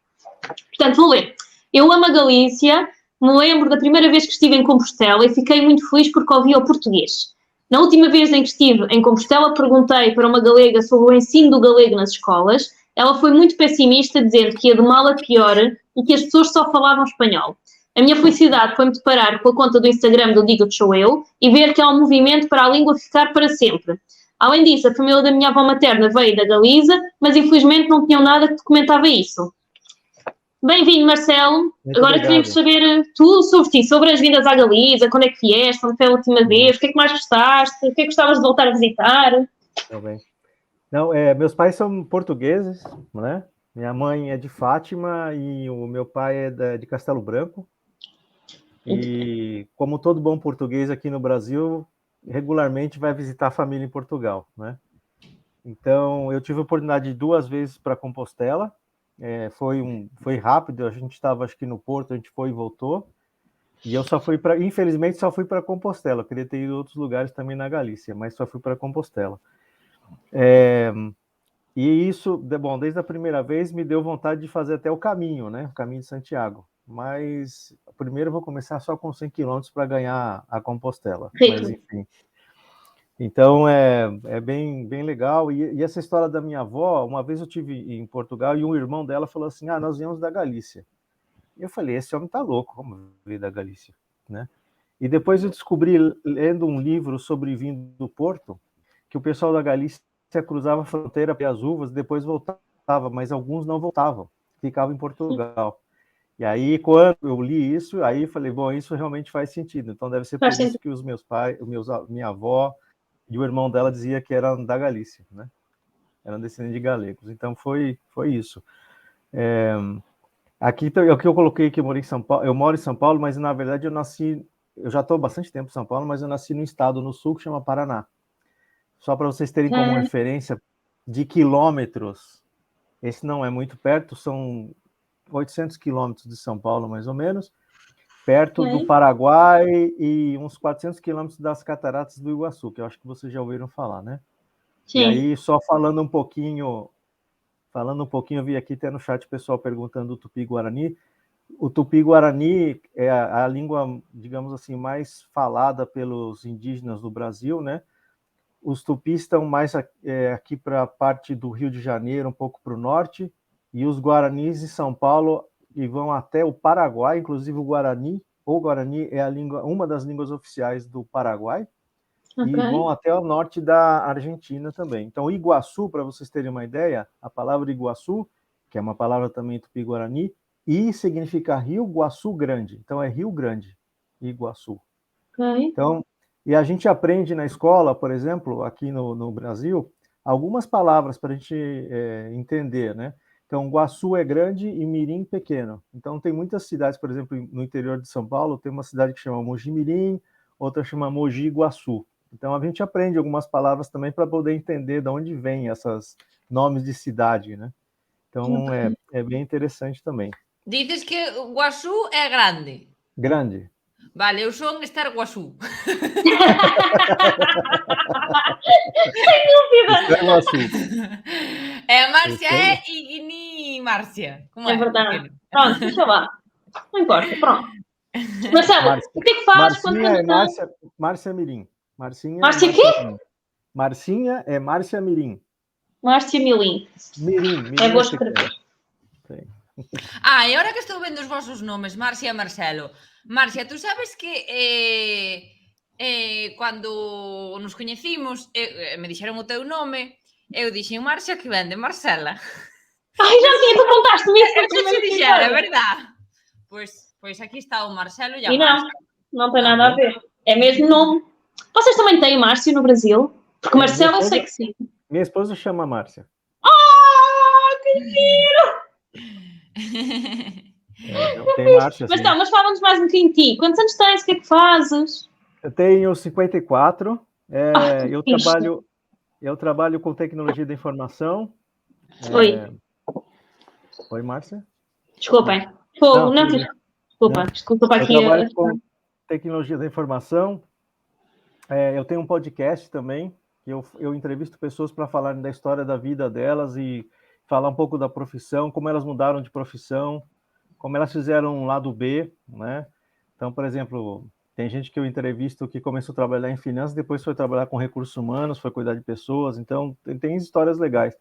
Portanto, vou ler. Eu amo a Galícia, me lembro da primeira vez que estive em Compostela e fiquei muito feliz porque ouvi o português. Na última vez em que estive em Compostela, perguntei para uma galega sobre o ensino do galego nas escolas. Ela foi muito pessimista, dizendo que ia de mal a pior e que as pessoas só falavam espanhol. A minha felicidade foi-me deparar com a conta do Instagram do Digo-te Sou Eu e ver que há um movimento para a língua ficar para sempre. Além disso, a família da minha avó materna veio da Galiza, mas infelizmente não tinham nada que documentava isso. Bem-vindo, Marcelo. Muito Agora obrigado. queríamos saber tudo sobre ti, sobre as vindas à Galiza, quando é que vieste, onde foi a última vez, o que é que mais gostaste, o que é que gostavas de voltar a visitar? Tá bem. Não, meus pais são portugueses, né? Minha mãe é de Fátima e o meu pai é de Castelo Branco. E como todo bom português aqui no Brasil, regularmente vai visitar a família em Portugal, né? Então, eu tive a oportunidade de 2 vezes para Compostela. Foi rápido, a gente estava acho que no Porto, a gente foi e voltou. E eu infelizmente só fui para Compostela. Eu queria ter ido a outros lugares também na Galícia, mas só fui para Compostela. E isso, bom, desde a primeira vez me deu vontade de fazer até o caminho, né? O caminho de Santiago. Mas primeiro eu vou começar só com 100 quilômetros para ganhar a Compostela. Mas enfim. Então é bem legal. E essa história da minha avó, uma vez eu tive em Portugal e um irmão dela falou assim: nós viemos da Galícia. E eu falei: esse homem tá louco, como veio da Galícia, né? E depois eu descobri, lendo um livro sobre vinho do Porto, que o pessoal da Galícia cruzava a fronteira para as uvas, depois voltava, mas alguns não voltavam, ficavam em Portugal. E aí, quando eu li isso, aí eu falei: bom, isso realmente faz sentido. Então deve ser por isso que os meus pais, minha avó e o irmão dela dizia que era da Galícia, né? Eram descendentes de galegos. Então foi isso. Aqui o que eu coloquei que eu moro em São Paulo. Eu moro em São Paulo, mas na verdade eu já estou há bastante tempo em São Paulo, mas eu nasci num estado no sul que chama Paraná. Só para vocês terem como referência de quilômetros, esse não é muito perto, são 800 quilômetros de São Paulo, mais ou menos, perto do Paraguai e uns 400 quilômetros das Cataratas do Iguaçu, que eu acho que vocês já ouviram falar, né? Sim. E aí, só falando um pouquinho, eu vi aqui até no chat o pessoal perguntando do Tupi-Guarani. O Tupi-Guarani é a língua, digamos assim, mais falada pelos indígenas do Brasil, né? Os tupis estão mais aqui para a parte do Rio de Janeiro, um pouco para o norte, e os guaranis de São Paulo e vão até o Paraguai, inclusive o Guarani é uma das línguas oficiais do Paraguai, e vão até o norte da Argentina também. Então, Iguaçu, para vocês terem uma ideia, a palavra Iguaçu, que é uma palavra também tupi-guarani, e significa Rio Guaçu Grande. Então, é Rio Grande, Iguaçu. Então, e a gente aprende na escola, por exemplo, aqui no Brasil, algumas palavras para a gente entender, né? Então, Guaçu é grande e Mirim pequeno. Então, tem muitas cidades, por exemplo, no interior de São Paulo, tem uma cidade que chama Mogi Mirim, outra chama Mogi Guaçu. Então, a gente aprende algumas palavras também para poder entender de onde vêm esses nomes de cidade, né? Então, é bem interessante também. Dices que Guaçu é grande. Grande. Vale, eu sou en Star Guaçu. Sem dúvida! Star Guaçu. É Márcia e Guini Márcia. Como é? Verdade. Pronto, deixa lá. Não importa, pronto. Marcelo, o que é que faz quando Márcia Mirim. Márcia quê? Marcinha é Márcia Mirim. Márcia Mirim. Mirim. É boa escrever. E ahora que estou vendo os vosos nomes, Márcia e Marcelo. Márcia, tú sabes que cando nos coñecimos, me dixeron o teu nome, eu dixen Márcia que vende Marcela. Ai, já tinha, tu contaste-me isso. Eu te dixera, é verdade. Pois aqui está o Marcelo e a Márcia. Não tem nada a ver. É mesmo nome. Vocês também têm Márcio no Brasil? Porque Marcelo eu sei que sim. Minha esposa chama Márcia. Que Não, tem Márcia, Mas sim. não, mas fala-nos mais um bocadinho de ti. Quantos anos tens? O que é que fazes? Eu tenho 54. Que fixe. Eu trabalho com tecnologia da informação. Oi. Oi, Márcia? Desculpem. Não, Não, tudo bem. desculpa para Eu aqui. trabalho com tecnologia da informação. Eu tenho um podcast também, que eu entrevisto pessoas para falarem da história da vida delas e falar um pouco da profissão, como elas mudaram de profissão, como elas fizeram um lado B, né? Então, por exemplo, tem gente que eu entrevisto que começou a trabalhar em finanças, depois foi trabalhar com recursos humanos, foi cuidar de pessoas, então tem histórias legais.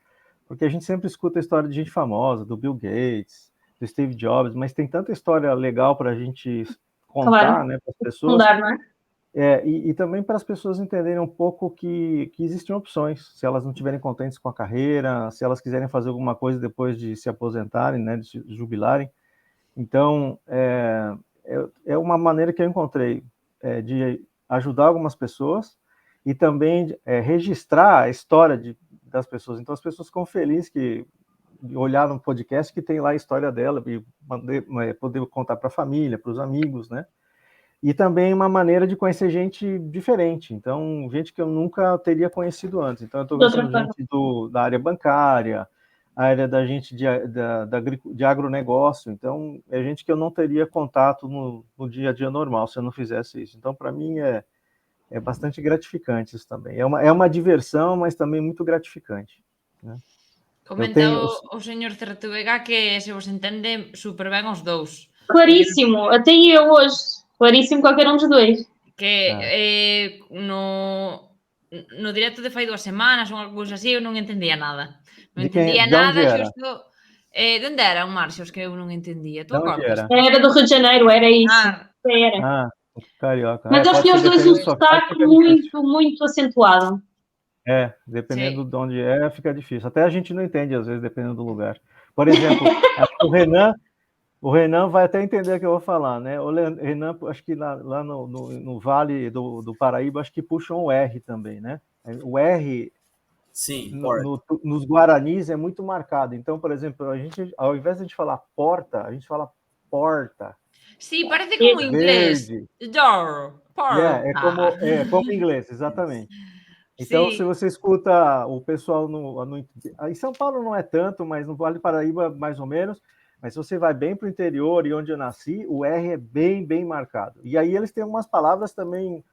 Porque a gente sempre escuta a história de gente famosa, do Bill Gates, do Steve Jobs, mas tem tanta história legal para a gente contar, Claro. né, para as pessoas. Mudar, não é? E também para as pessoas entenderem um pouco que existem opções, se elas não estiverem contentes com a carreira, se elas quiserem fazer alguma coisa depois de se aposentarem, né, de se jubilarem. Então, é uma maneira que eu encontrei de ajudar algumas pessoas e também registrar a história das pessoas. Então, as pessoas ficam felizes que olhar no podcast que tem lá a história dela e poder contar para a família, para os amigos, né? E também uma maneira de conhecer gente diferente. Então, gente que eu nunca teria conhecido antes. Então, eu estou conhecendo gente da área bancária, a área da gente de agronegócio. Então, é gente que eu não teria contato no dia a dia normal, se eu não fizesse isso. Então, para mim, é bastante gratificante isso também. É uma diversão, mas também muito gratificante, né? Comenta o señor Certo Vega que se vos entende super ben os dous. Claríssimo, até eu hoje. Claríssimo qualquer um dos dois. Que no directo de fai 2 semanas ou algo así eu non entendía nada. Non entendía nada, xusto... de onde era o Márcio, que eu non entendía? Tu acordas? Era do Rio de Janeiro, era isso. Era. Carioca. Mas eles tinham os dois um sotaque muito, muito acentuado. Dependendo de onde fica difícil. Até a gente não entende, às vezes, dependendo do lugar. Por exemplo, o Renan vai até entender o que eu vou falar, né? O Renan, acho que lá no Vale do Paraíba, acho que puxam o R também, né? O R, sim, nos Guaranis é muito marcado. Então, por exemplo, a gente, ao invés de a gente falar porta, a gente fala porta. Sim, parece como inglês. Door. É como inglês, exatamente. Então, se você escuta o pessoal em São Paulo não é tanto, mas no Vale do Paraíba mais ou menos. Mas se você vai bem para o interior e onde eu nasci, o R é bem, bem marcado. E aí eles têm umas palavras também,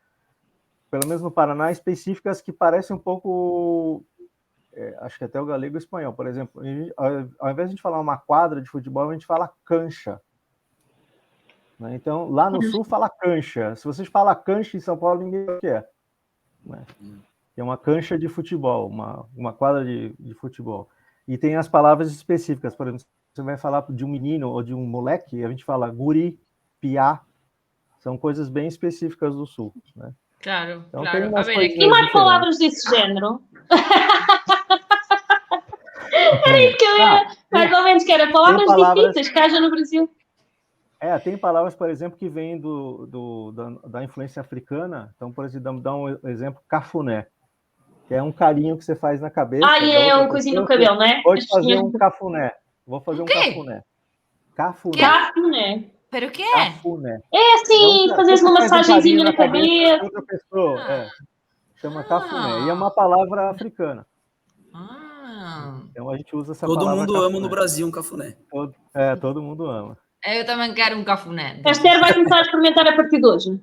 pelo menos no Paraná, específicas que parecem um pouco, acho que até o galego e o espanhol. Por exemplo, ao invés de a gente falar uma quadra de futebol, a gente fala cancha. Né? Então, lá no sul fala cancha. Se vocês falam cancha em São Paulo, ninguém sabe o que é. Né? É uma cancha de futebol, uma quadra de futebol. E tem as palavras específicas, por exemplo, você vai falar de um menino ou de um moleque, a gente fala guri, piá, são coisas bem específicas do sul, né? Claro, então, claro. Tem umas e mais diferentes. Palavras desse género? Era isso que eu ia, mais ou menos, que era palavras difíceis que haja no Brasil. Tem palavras, por exemplo, que vêm da influência africana. Então, por exemplo, dá um exemplo, cafuné, que é um carinho que você faz na cabeça. É uma coisinha no cabelo, né? Pode fazer um cafuné. Vou fazer um cafuné. Cafuné. Pero o que é? Cafuné. É assim, fazer uma massagenzinha na cabeça. Outra pessoa, chama cafuné. E é uma palavra africana. Então a gente usa essa palavra. Todo mundo ama no Brasil um cafuné. Todo mundo ama. Eu também quero um cafuné. A Esther vai começar a experimentar a partir de hoje.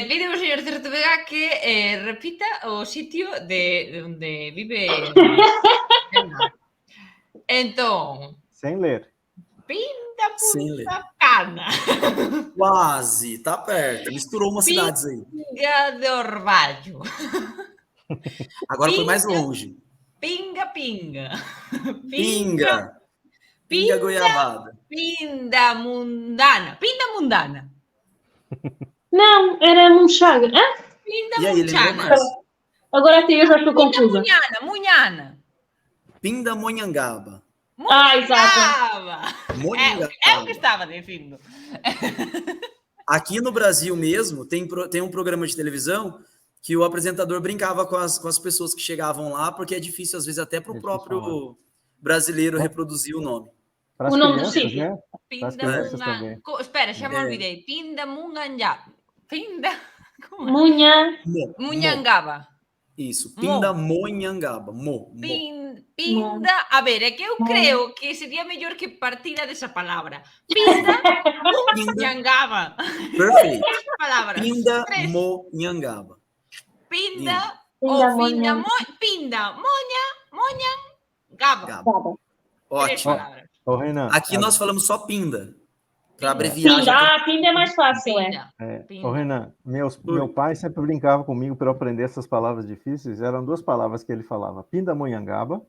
Pide o señor Certo Vega que repita o sitio de onde vive. Então. Sem ler. Pinda Punta Cana. Quase, tá perto. Misturou umas cidades aí. Pinga de Orvalho. Agora foi mais longe. Pinga. Pinga Goiabada. Pindamundana. Não, era Munchaga. E aí, lembrou mais? Agora até eu já estou confusa. Munhana. Pindamonhangaba. Exato. É o que estava dizendo. Aqui no Brasil mesmo, tem um programa de televisão que o apresentador brincava com as pessoas que chegavam lá, porque é difícil, às vezes, até para o próprio brasileiro reproduzir o nome. Para as O nome do crianças, sítio. né? Para as crianças também. Espera, já me olvidei. Pindamonhangaba. Como é? Munhangaba. Isso, Pindamonhangaba. Pinda. A ver, é que eu creo que seria melhor que partira dessa palavra. Pindamonhangaba. Perfeito. Palavras. Pindamonhangaba. Pinda ou Pinda, Monhangaba. Gaba. Três Ótimo. palavras. Ô, Renan, Aqui nós falamos só Pinda, para abreviar. Pinda, Pinda é mais fácil, Ô, Renan, meu pai sempre brincava comigo para eu aprender essas palavras difíceis. Eram duas palavras que ele falava: Pindamonhangaba,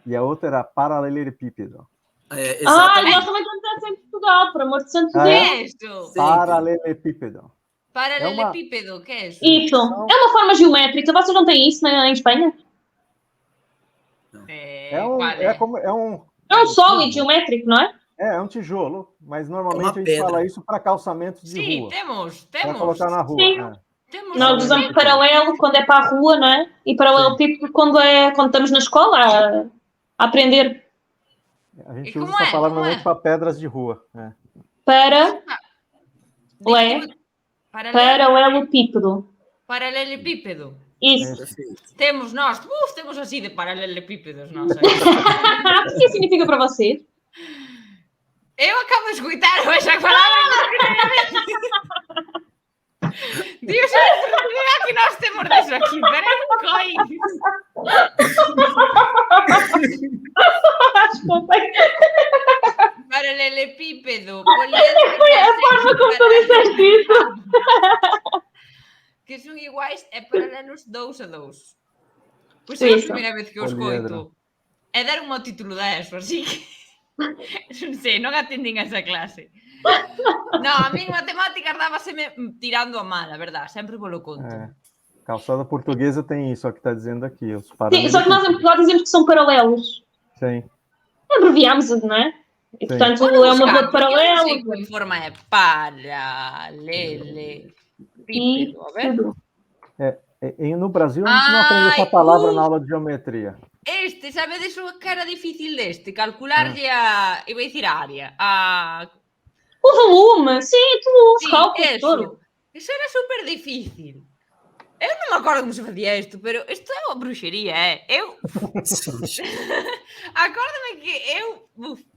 e a outra era paralelepípedo. E Exatamente. nós também estamos em Portugal, por amor de santo Deus. É isso. Paralelepípedo. Paralelepípedo, que é isso? Isso. É uma forma geométrica. Vocês não têm isso em Espanha? É um sólido geométrico, não é? É um tijolo, mas normalmente a gente pedra. fala isso para calçamentos de Sim, rua. temos. Para colocar na rua. Sim. Temos Nós usamos paralelo quando é para a rua, não é? E paralelepípedo quando estamos na escola a aprender. A gente usa essa palavra normalmente para pedras de rua. Paralelepípedo. Paralelepípedo. Isso. Temos nós. Temos assim de paralelepípedos. Nós, O que significa para vocês? eu acabo de escutar essa palavra. Dios, é que nós temos disso aqui. Peraí, Desculpem. Paralelepípedo. É a forma como tu disseste isso. Que são iguais é paralelos 2 a 2. Pois é a primeira vez que eu escoito. É dar um título dessa, así que... non sei, non atendín a esa clase. Non, a mí matemáticas dábaseme tirando a mal, a verdade, sempre polo conto. Calçada portuguesa tem isso, ó, que está dizendo aqui. Os Sim, só que nós em Portugal dizemos que são paralelos. Sim. Abreviamos, não é? E, portanto, é uma rua de paralelo. Eu não sei que forma é paralelepípedo, a ver? No Brasil, a gente não aprende essa palavra na aula de geometria. Sabedes o que era difícil deste? Calcular-lhe iba a dicir a área. O volume, sim, tudo, os cálculos, tudo. Isso era super difícil. Eu não me acordo como se fazia isto, pero isto é uma bruxeria, é? Acordo-me que eu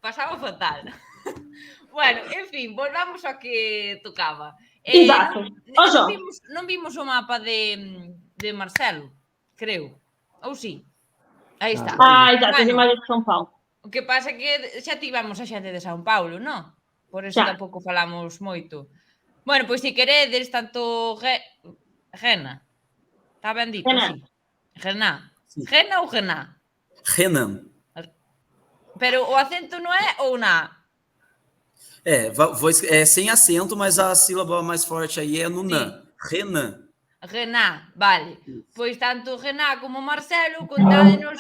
pasaba fatal. Bueno, enfim, volvamos ao que tocaba. Exato. Non vimos o mapa de Marcelo, creo. Ou sí? Aí está. Exato, as imagens de São Paulo. O que pasa é que xa tivemos a xente de São Paulo, non? Por eso tampouco falamos moito. Bueno, pois se queredes, tanto Rena. Está ben dito, sí. Rená. Rena ou Rená? Renan. Pero o acento não é ou na? É sem acento, mas a sílaba mais forte aí é no nan. Renan. Rená, vale. Pois tanto Rená como Marcelo contádenos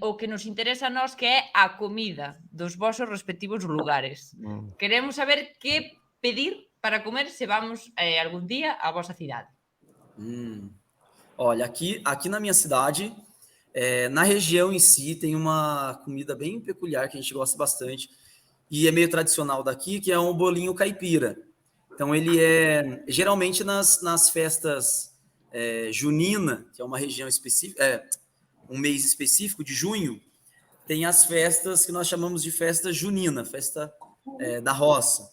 o que nos interesa a nós, que é a comida dos vosos respectivos lugares. Queremos saber que pedir para comer se vamos algún día á vosa cidade. Olha, aqui na minha cidade, na região em si, tem uma comida bem peculiar que a gente gosta bastante e é meio tradicional daqui, que é um bolinho caipira. Então, ele é geralmente nas festas junina, que é uma região específica, um mês específico de junho, tem as festas que nós chamamos de festa junina, festa da roça.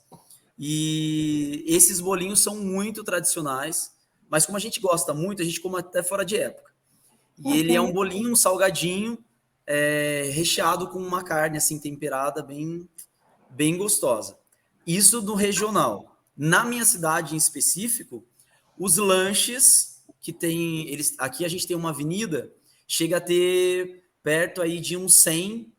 E esses bolinhos são muito tradicionais, mas como a gente gosta muito, a gente come até fora de época. E ele é um bolinho, um salgadinho, recheado com uma carne assim temperada, bem, bem gostosa. Isso do regional. Na minha cidade em específico, os lanches que tem, aqui a gente tem uma avenida, chega a ter perto aí de uns 100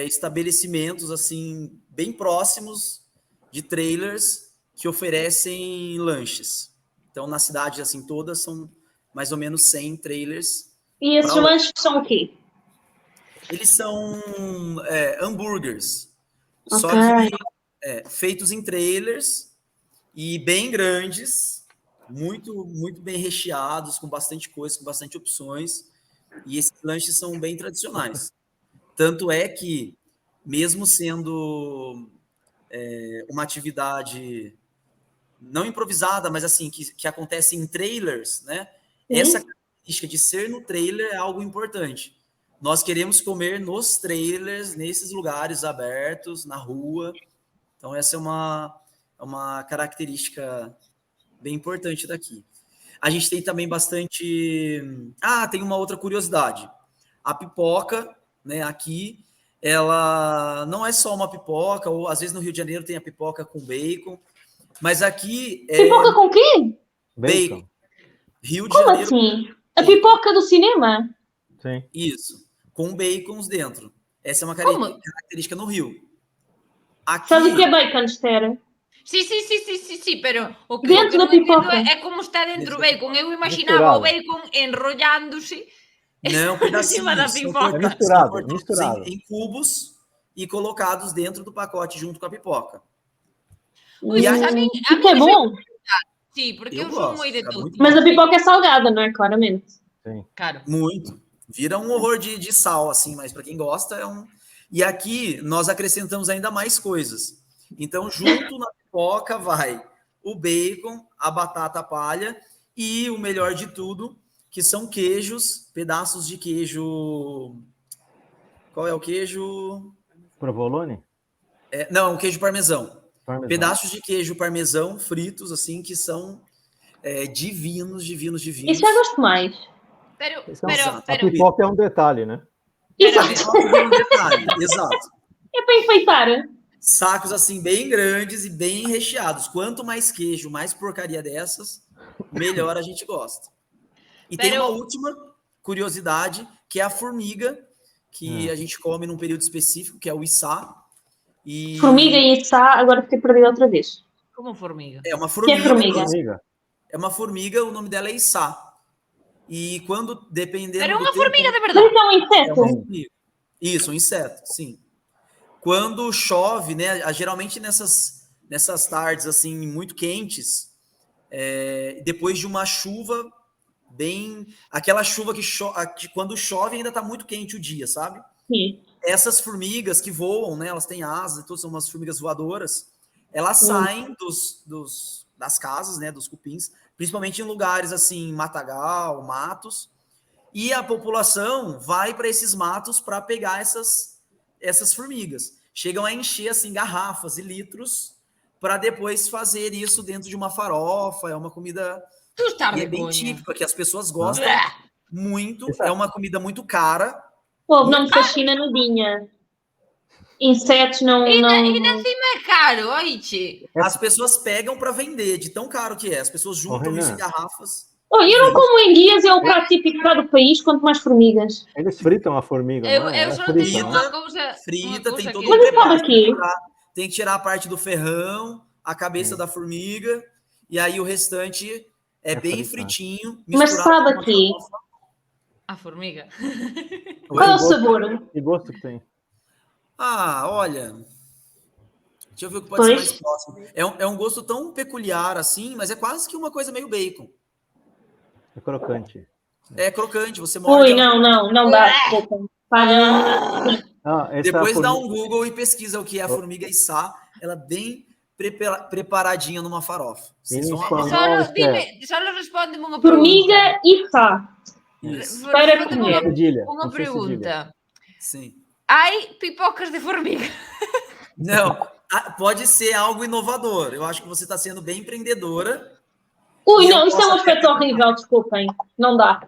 estabelecimentos assim bem próximos de trailers que oferecem lanches. Então, na cidade assim todas são mais ou menos 100 trailers. E esses lanches são o quê? Eles são hambúrgueres, só que feitos em trailers e bem grandes, muito, muito bem recheados, com bastante coisa, com bastante opções. E esses lanches são bem tradicionais. Tanto é que, mesmo sendo uma atividade não improvisada, mas assim, que acontece em trailers, né? Essa característica de ser no trailer é algo importante. Nós queremos comer nos trailers, nesses lugares abertos, na rua. Então, essa é uma característica bem importante daqui. A gente tem também bastante... tem uma outra curiosidade. A pipoca, né, aqui, ela não é só uma pipoca, ou às vezes no Rio de Janeiro tem a pipoca com bacon, mas aqui é... Pipoca com quê? Bacon. Rio de Como Janeiro... assim? A pipoca do cinema? Sim. Isso, com bacons dentro. Essa é uma Como? característica no Rio. Aqui... Sabe o que é bacon, Esther? Sí, pero o que Dentro da non entendo pipoca. é como está dentro o bacon. Eu Misturado. imaginaba o bacon enrollándose Não, cima da pedacinhos. São pipoca. Misturado. cortados em cubos e colocados dentro do pacote junto com a pipoca. Ui, mas a mim Isso é bom. Sí, porque Eu eu sou gosto, moi de fica todo. muito Mas a pipoca é salgada, não é? Claramente. Sim. Claro. Muito. Vira um horror de sal, assim, mas para quem gosta é um... E aqui nós acrescentamos ainda mais coisas. Então, junto na pipoca vai o bacon, a batata palha e o melhor de tudo, que são queijos, pedaços de queijo... Qual é o queijo? Provolone? Não, queijo parmesão. Parmesão. Pedaços de queijo parmesão fritos, assim, que são divinos. Isso eu gosto mais. A pipoca é um detalhe, né? Exato. Um detalhe, exato. É para enfeitar. Sacos, assim, bem grandes e bem recheados. Quanto mais queijo, mais porcaria dessas, melhor a gente gosta. E tem uma última curiosidade, que é a formiga, que a gente come num período específico, que é o içá. E... Formiga e içá, agora fiquei perdida outra vez. Como formiga? É uma formiga. Que é formiga? É uma formiga, o nome dela é içá. E quando, dependendo Era uma do tempo, formiga de Mas verdade. isso é um é inseto. uma formiga. Isso, um inseto, sim. Quando chove, né? Geralmente nessas tardes assim muito quentes, depois de uma chuva aquela chuva que quando chove ainda está muito quente o dia, sabe? Sim. Essas formigas que voam, né? Elas têm asas, todas são umas formigas voadoras. Elas saem das casas, né? Dos cupins, principalmente em lugares assim, matagal, matos, e a população vai para esses matos para pegar essas formigas. Chegam a encher assim garrafas e litros para depois fazer isso dentro de uma farofa. É uma comida bem típica, que as pessoas gostam muito. É uma comida muito cara. O povo não me fascina nadinha. Insetos não... E na cima é caro, oiche. As pessoas pegam para vender, de tão caro que é. As pessoas juntam isso em garrafas. Olha, eu não como enguias, é o prato típico do país, quanto mais formigas. Eles fritam a formiga, não é? Eu só Frita, tenho né? uma coisa... Frita, tem todo Mas eu falo aqui. Tem que tirar a parte do ferrão, a cabeça da formiga, e aí o restante é bem fritinho. Mas sabe aqui. A formiga. Qual é o sabor? Que gosto que tem? Olha... Deixa eu ver o que pode ser mais próximo. É um gosto tão peculiar assim, mas é quase que uma coisa meio bacon. É crocante. É crocante, você morde... Ui, não dá. Desculpa. Depois dá um Google e pesquisa o que é a formiga içá. Ela é bem preparadinha numa farofa. Só responde-me uma pergunta. Formiga içá. Para comer. Uma pergunta. Sim. Ai, pipocas de formiga. Não, pode ser algo inovador. Eu acho que você está sendo bem empreendedora. Ui, não, isso é um aspecto horrível, desculpem. Não dá.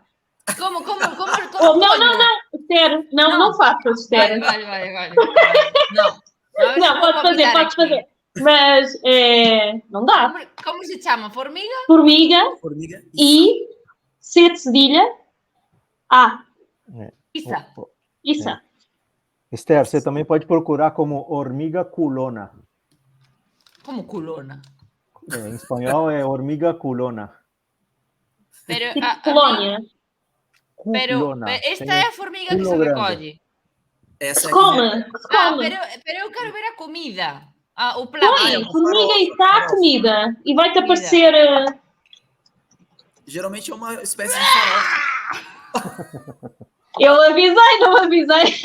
Como? Não, Esther, não faças, Esther. Vai. Não, podes fazer. Mas não dá. Como se chama? Formiga? Formiga e C de cedilha A. Isso. Esther, você também pode procurar como hormiga culona. Como culona? Em espanhol é hormiga culona. Colônia. Esta é a formiga que se recolhe. Se come. Pero eu quero ver a comida. O prato. Formiga e está a comida. E vai-te aparecer Geralmente é uma espécie de farofa. Eu avisei, não avisei.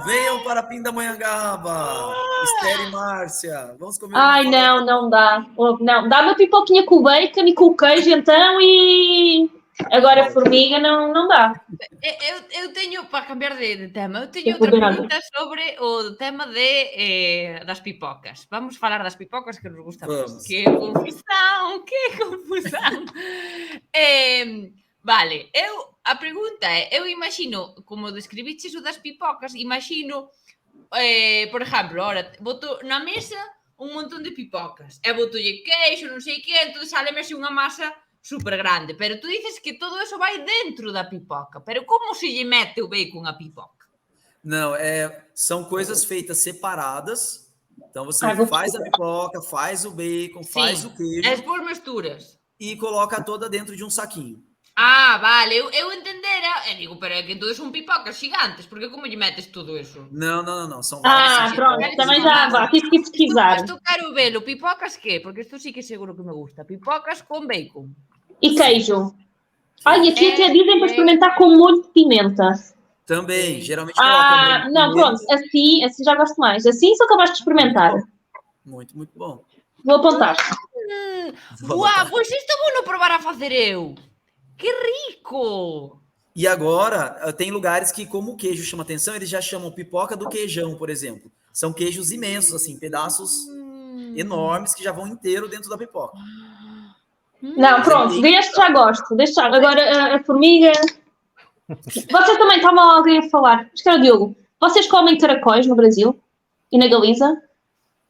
Venham para Pindamonhangaba. Esther e Márcia. Vamos comer Ai, uma farofa. não dá. Não, dá uma pipoquinha com o bacon e com o queijo, então, e... Agora, formiga, não dá. Eu teño, para cambiar de tema, eu teño Eu outra vou ver algo. pregunta sobre o tema das pipocas. Vamos falar das pipocas que nos gusta máis. Vamos. Que confusão. Vale, a pregunta é, eu imagino, como describiches o das pipocas, imagino, por exemplo, ahora, boto na mesa un montón de pipocas, e botolle queixo, non sei que, entón sale-me así unha masa super grande, pero tú dices que todo eso vai dentro da pipoca, pero como se lle mete o bacon a pipoca? Não, são coisas feitas separadas. Então você vou faz a procurar. pipoca, faz o bacon, faz o E queijo despois misturas. e coloca toda dentro de um saquinho. Ah, vale, eu entendera, e digo, pero é que entonces son pipocas gigantes, porque como lle metes todo eso? Não. São várias Pronto, pipocas. também já vá, tive que pesquisar. Isto quero velo, pipocas que? Porque isto sí que seguro que me gusta. Pipocas com bacon. E queijo. Ai, aqui até dizem para experimentar com molho de pimenta. Também, geralmente coloca Não, pronto, assim já gosto mais. Assim sou capaz de experimentar. Muito bom. Vou apontar. Uau, pois isto vou provar a fazer eu. Que rico! E agora, tem lugares que, como o queijo chama atenção, eles já chamam pipoca do queijão, por exemplo. São queijos imensos, assim, pedaços enormes que já vão inteiro dentro da pipoca. Não, pronto, deste já gosto. Deste já. Agora, a formiga... Vocês também, estava alguém a falar. Acho que era o Diogo. Vocês comem caracóis no Brasil? E na Galiza?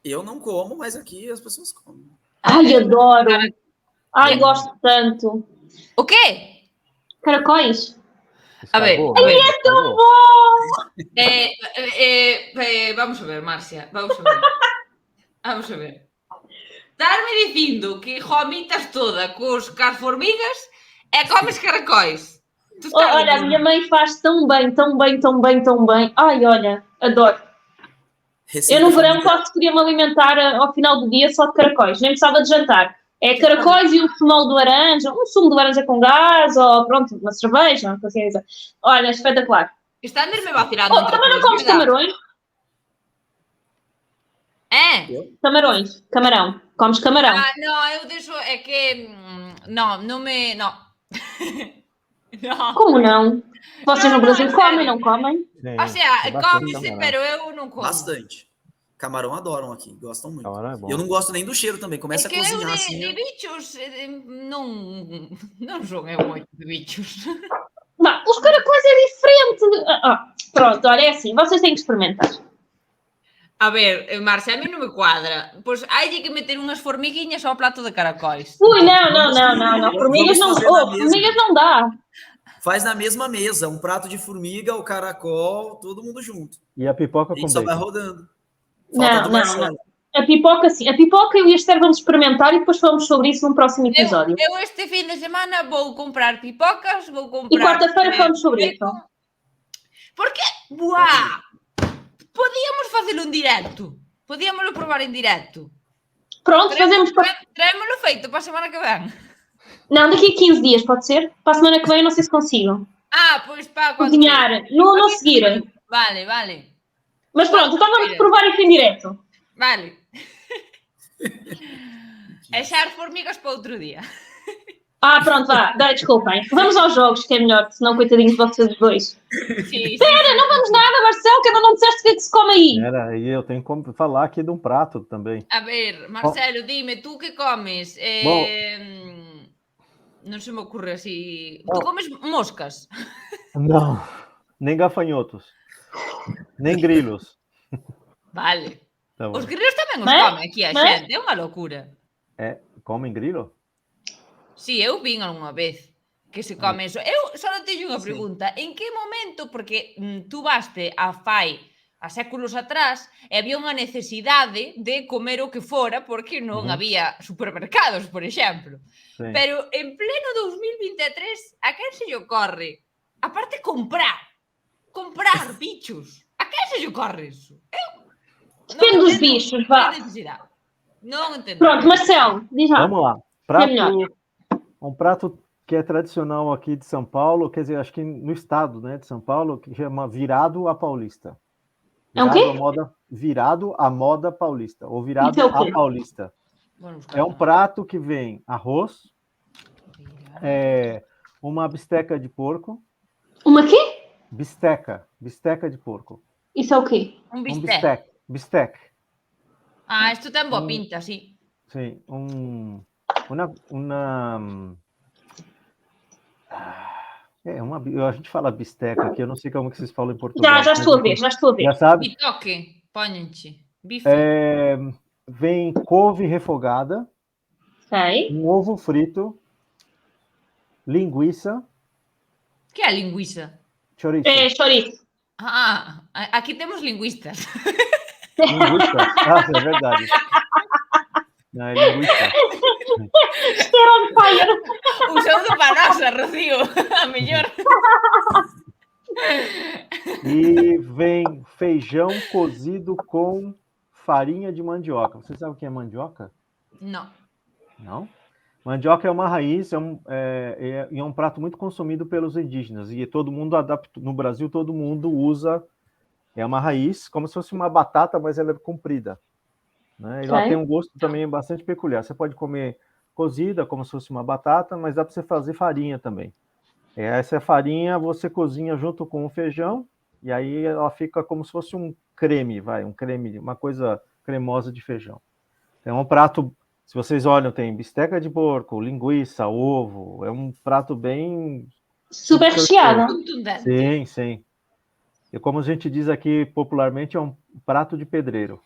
Eu não como, mas aqui as pessoas comem. Ai, adoro. Ai, gosto tanto. O quê? Caracóis? A ver, É tão bom! Vamos a ver, Márcia, vamos a ver. Vamos a ver. Estás-me dicindo que jomitas toda cos formigas e comes caracóis. Olha, a minha mãe faz tão bem. Ai, olha, adoro. Eu no verão podia-me alimentar ao final do dia só de caracóis. Nem precisava de jantar. É caracóis e um sumo de laranja. Um sumo de laranja com gás ou, pronto, uma cerveja. Uma coisa. Olha, espetacular. Está me vacilar. Também não comes camarões? Camarões. Camarão. Comes camarão. Não, eu deixo... É que... Não. Não. Como não? Vocês no Brasil comem, não comem? Sim, Ou seja, come-se, camarão. pero eu não como. Bastante. Camarão adoram aqui, gostam muito. Camarão é bom. Eu não gosto nem do cheiro também, começa a cozinhar assim. De bichos, não sou eu muito de bichos. Não, os caracóis é diferente. Pronto, olha, é assim, vocês têm que experimentar. A ver, Márcia, a mí non me cuadra. Pois hai que meter unhas formiguinhas ao plato de caracóis. Ui, não. Formigas não dá. Faz na mesma mesa, um prato de formiga, o caracol, todo mundo junto. E a pipoca A com gente só vai bacon? rodando. Não. A pipoca, sim. A pipoca eu e a Esther vamos experimentar e depois falamos sobre isso num próximo episódio. Eu este fim de semana vou comprar pipocas, vou comprar... E quarta-feira falamos sobre isso. Porque, buá! Podíamos facelo en directo. Podíamoslo provar en directo. Pronto, fazemos... Traémoslo feito para a semana que vem. Não, daqui a 15 dias, pode ser? Para a semana que vem eu não sei se consigo. Pois para... Cozinhar. Não seguir. Vale. Mas pronto, então vamos provar isso em direto. Vale. É xa as formigas para outro dia. Pronto, vá. Desculpem. Vamos aos jogos, que é melhor, senão coitadinhos de vocês dois. Sim. Espera, não vamos nada, Marcelo, que ainda não disseste o que é que se come aí. E eu tenho que falar aqui de um prato também. A ver, Marcelo, dime, tú que comes? Non se me ocurre así... Tu comes moscas? Não, nem gafanhotos, nem grilos. Vale. Tá bom. Os grilos tamén os comen aquí a xente, é unha locura. Comem grilo? Si, eu vin algunha vez que se come eso. Eu só non teño unha pregunta. En que momento, porque tú vaste a séculos atrás e había unha necesidade de comer o que fora porque non había supermercados, por exemplo. Sim. Pero en pleno 2023, a quen se lle ocorre? Aparte, comprar bichos. A quen se lle ocorre eso? Depende dos bichos, vá. Não entendi. Pronto, Marcelo, diz lá. Vamos lá. melhor. Um prato que é tradicional aqui de São Paulo, quer dizer, acho que no estado, né, de São Paulo, que chama virado à paulista. É o quê? Virado à moda paulista, ou virado Isso é o quê? à paulista. Vamos buscar É um prato que vem arroz, uma bisteca de porco. Uma quê? Bisteca de porco. Isso é o quê? Um bistec. Bistec. Ah, isto ten boa pinta, sí. Sim, a gente fala bisteca aqui, eu não sei como que vocês falam em português. Já estou a ver. Já sabe? Bitoque, ponham-te. Bife. Vem couve refogada, Ok. um ovo frito, linguiça, Que é a linguiça? chouriço. É chouriço. Ah, aqui temos linguistas. Linguiça? Ah, é verdade. Não, é linguiça. Isto era on fire. Usando para nosa, Rocío. A mellor. E vem feijão cozido com farinha de mandioca. Você sabe o que é mandioca? Não. Não? Mandioca é uma raiz, é um prato muito consumido pelos indígenas. E todo mundo adapta. No Brasil, todo mundo usa. É uma raiz, como se fosse uma batata, mas ela é comprida. Né? E lá tem um gosto também bastante peculiar. Você pode comer cozida, como se fosse uma batata, mas dá para você fazer farinha também. Essa farinha você cozinha junto com o feijão, e aí ela fica como se fosse um creme, uma coisa cremosa de feijão. É um prato, se vocês olham, tem bisteca de porco, linguiça, ovo, é um prato bem... Super recheado. Contundente. Sim. E como a gente diz aqui popularmente, é um prato de pedreiro.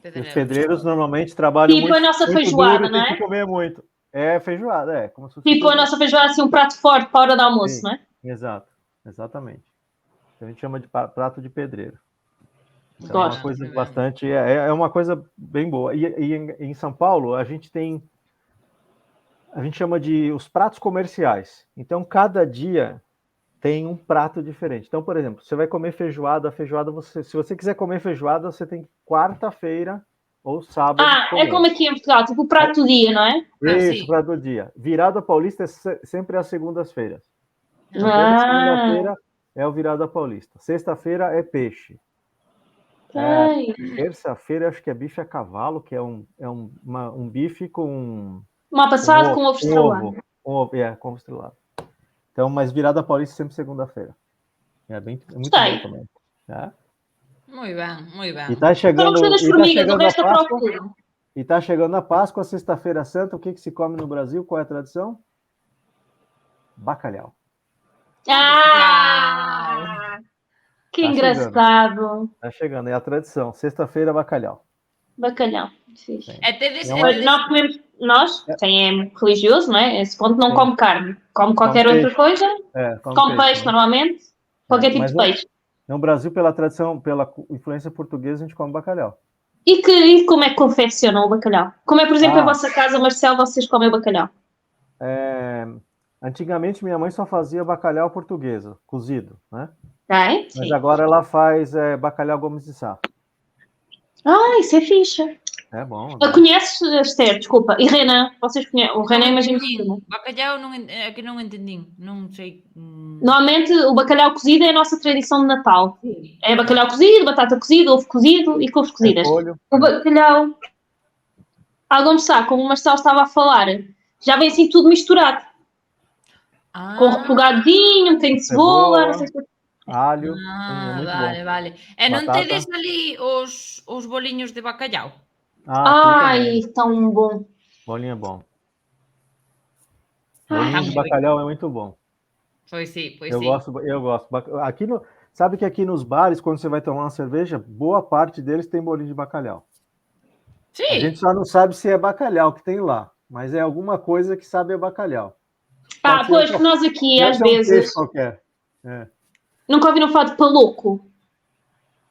Os pedreiros normalmente trabalham tipo muito, a nossa muito feijoada, duro, não é? tem que comer muito. É feijoada, como se fosse Tipo a nossa feijoada, assim, um prato forte para a hora do almoço, Sim, não é? Exatamente. A gente chama de prato de pedreiro. Então, Gosto. é uma coisa bastante, é uma coisa bem boa. E em São Paulo a gente chama de os pratos comerciais. Então cada dia tem um prato diferente. Então, por exemplo, você vai comer feijoada, se você quiser comer feijoada, você tem quarta-feira ou sábado. É como aqui em Portugal, tipo o prato do dia, não é? Isso, prato do dia. Virada paulista é sempre às segundas-feiras. Então, toda segunda-feira é o virada paulista. Sexta-feira é peixe. Terça-feira acho que é bife a cavalo, que é um bife com... Uma passada com ovo estrelado. Com ovo estrelado. Então, mas virada paulista sempre segunda-feira. É muito bom também. Tá? Muito bem. E tá chegando, E tá chegando a Páscoa, sexta-feira santa. O que se come no Brasil? Qual é a tradição? Bacalhau. Que engraçado. Tá chegando, é a tradição. Sexta-feira, bacalhau. Bacalhau. Nós comemos, quem é religioso, não é? Esse ponto não come carne. Come qualquer outra coisa. Come peixe, normalmente. Qualquer tipo de peixe. No Brasil, pela tradição, pela influência portuguesa, a gente come bacalhau. E como é que confeccionam o bacalhau? Como é, por exemplo, a vossa casa, Marcelo, vocês comem bacalhau? Antigamente, minha mãe só fazia bacalhau portuguesa, cozido, né? Sim. Mas agora ela faz bacalhau Gomes de Sá. Isso é fixe. É bom. Conheces, Esther? Desculpa. E Renan? Vocês conhecem? O Renan, imagino que não. Bacalhau é que não entendi. Não sei. Normalmente, o bacalhau cozido é a nossa tradição de Natal. É bacalhau cozido, batata cozida, ovo cozido e couves cozidas. O bacalhau, alguns sabe, como o Marcelo estava a falar, já vem assim tudo misturado. Com refogadinho, um bocadinho de cebola, não sei se... alho. Vale. E não tedes ali os bolinhos de bacalhau? Tão bom. Bolinho é bom. Bolinho de bacalhau é muito bom. Pois sim. Eu gosto. Sabe que aqui nos bares, quando você vai tomar uma cerveja, boa parte deles tem bolinho de bacalhau. Sim. A gente só não sabe se é bacalhau que tem lá, mas é alguma coisa que sabe a bacalhau. Pois que nós aqui, às vezes... Nunca ouviram falar de paloco?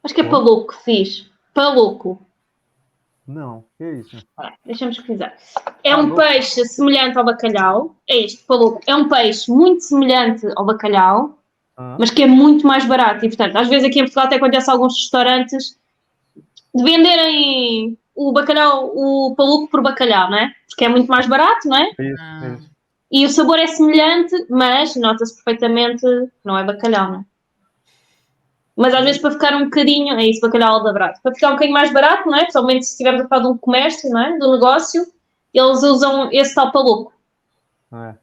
Acho que é paloco que fiz. Paloco. Não, que é isso? Deixa-me pesquisar. É um peixe semelhante ao bacalhau. Paloco. É um peixe muito semelhante ao bacalhau, mas que é muito mais barato. E, portanto, às vezes aqui em Portugal até acontece alguns restaurantes de venderem o bacalhau, o paluco por bacalhau, não é? Porque é muito mais barato, não é? Isso, Ah. isso. E o sabor é semelhante, mas nota-se perfeitamente que não é bacalhau, não é? Mas às vezes para ficar um bocadinho, é isso, bacalhau da Brás, para ficar um bocadinho mais barato, não é? Principalmente se estivermos a falar de um comércio, não é? Do negócio, eles usam esse tal paluco. É.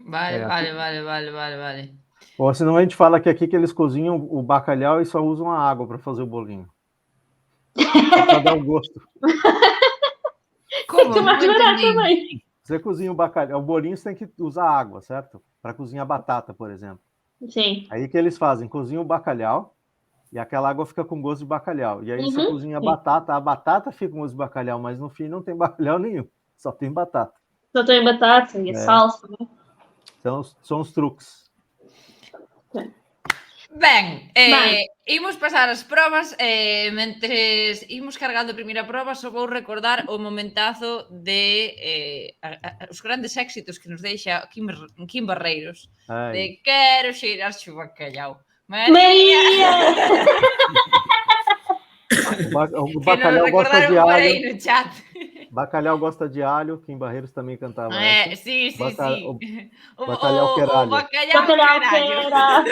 Vale, É, vale, vale, vale, vale, vale. Ou senão a gente fala que aqui que eles cozinham o bacalhau e só usam a água para fazer o bolinho. Só para dar o gosto. Como? Fica mais Não barato entendi. também. Você cozinha o bacalhau, o bolinho você tem que usar água, certo? Para cozinhar batata, por exemplo. Sim. Aí o que eles fazem? Cozinham o bacalhau e aquela água fica com gosto de bacalhau. E aí você Uhum. cozinha Sim. a batata fica com gosto de bacalhau, mas no fim não tem bacalhau nenhum, só tem batata. Só tem batata e a É. salsa, não Então são os truques. é? Ben, Bem, imos pasar as probas, mentres imos cargando a primeira proba, só vou recordar o momentazo de os grandes éxitos que nos deixa Kim Barreiros, Ai. de quero xeirar o bacalhau. María! Maria! O Que nos bacalhau gosta de recordaron por aí alho. no chat. Bacalhau gosta de alho. Kim Barreiros também cantava essa. Sí, sí, sí. Bacalhau quer O alho. bacalhau Bacalhau carallo. queira!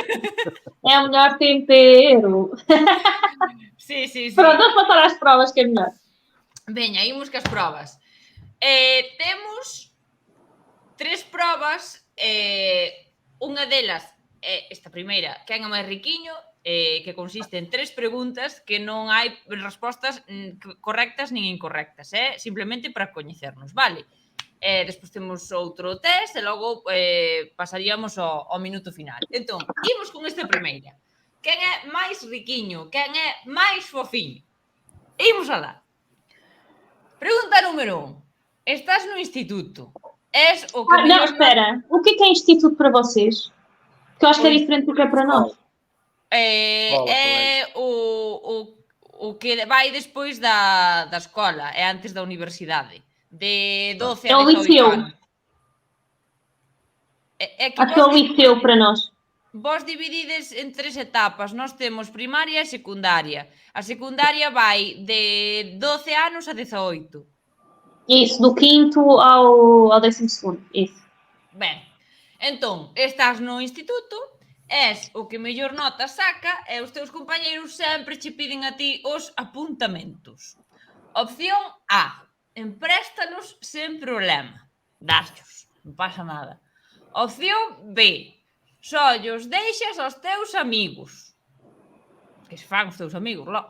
É o melhor tempero. Sí, sí, sí. Pronto, vamos passar às provas, que é melhor. Veña, imos cas probas. Temos 3 probas, unha delas é esta primeira, quen é máis riquiño, que consiste en 3 preguntas que non hai respostas correctas nin incorrectas, simplemente para coñecernos, vale? Despois temos outro test e logo pasaríamos ao minuto final. Entón, imos con esta primeira. Quen é máis riquiño? Quen é máis fofiño? Imos alá. Pregunta número 1. Estás no instituto. És o que Não, mellor espera. O que é instituto para vocês? Que eu acho que é Pois- diferente do que é para nós. É o que vai despois da escola, é antes da universidade. De 12 É a o 18 liceu. anos. É que Acho que é o liceu para nós. vos dividides en 3 etapas. Nós temos primaria e secundaria. A secundaria vai de 12 anos a 18. Isso, do quinto ao 12º. Isso. Ben, entón, estás no instituto, és o que mellor nota saca e os teus compañeiros sempre che piden a ti os apuntamentos. Opción A. Empréstalos sen problema. Daslos, non pasa nada. Opción B. Só llos deixas aos teus amigos. Que se fan os teus amigos, logo.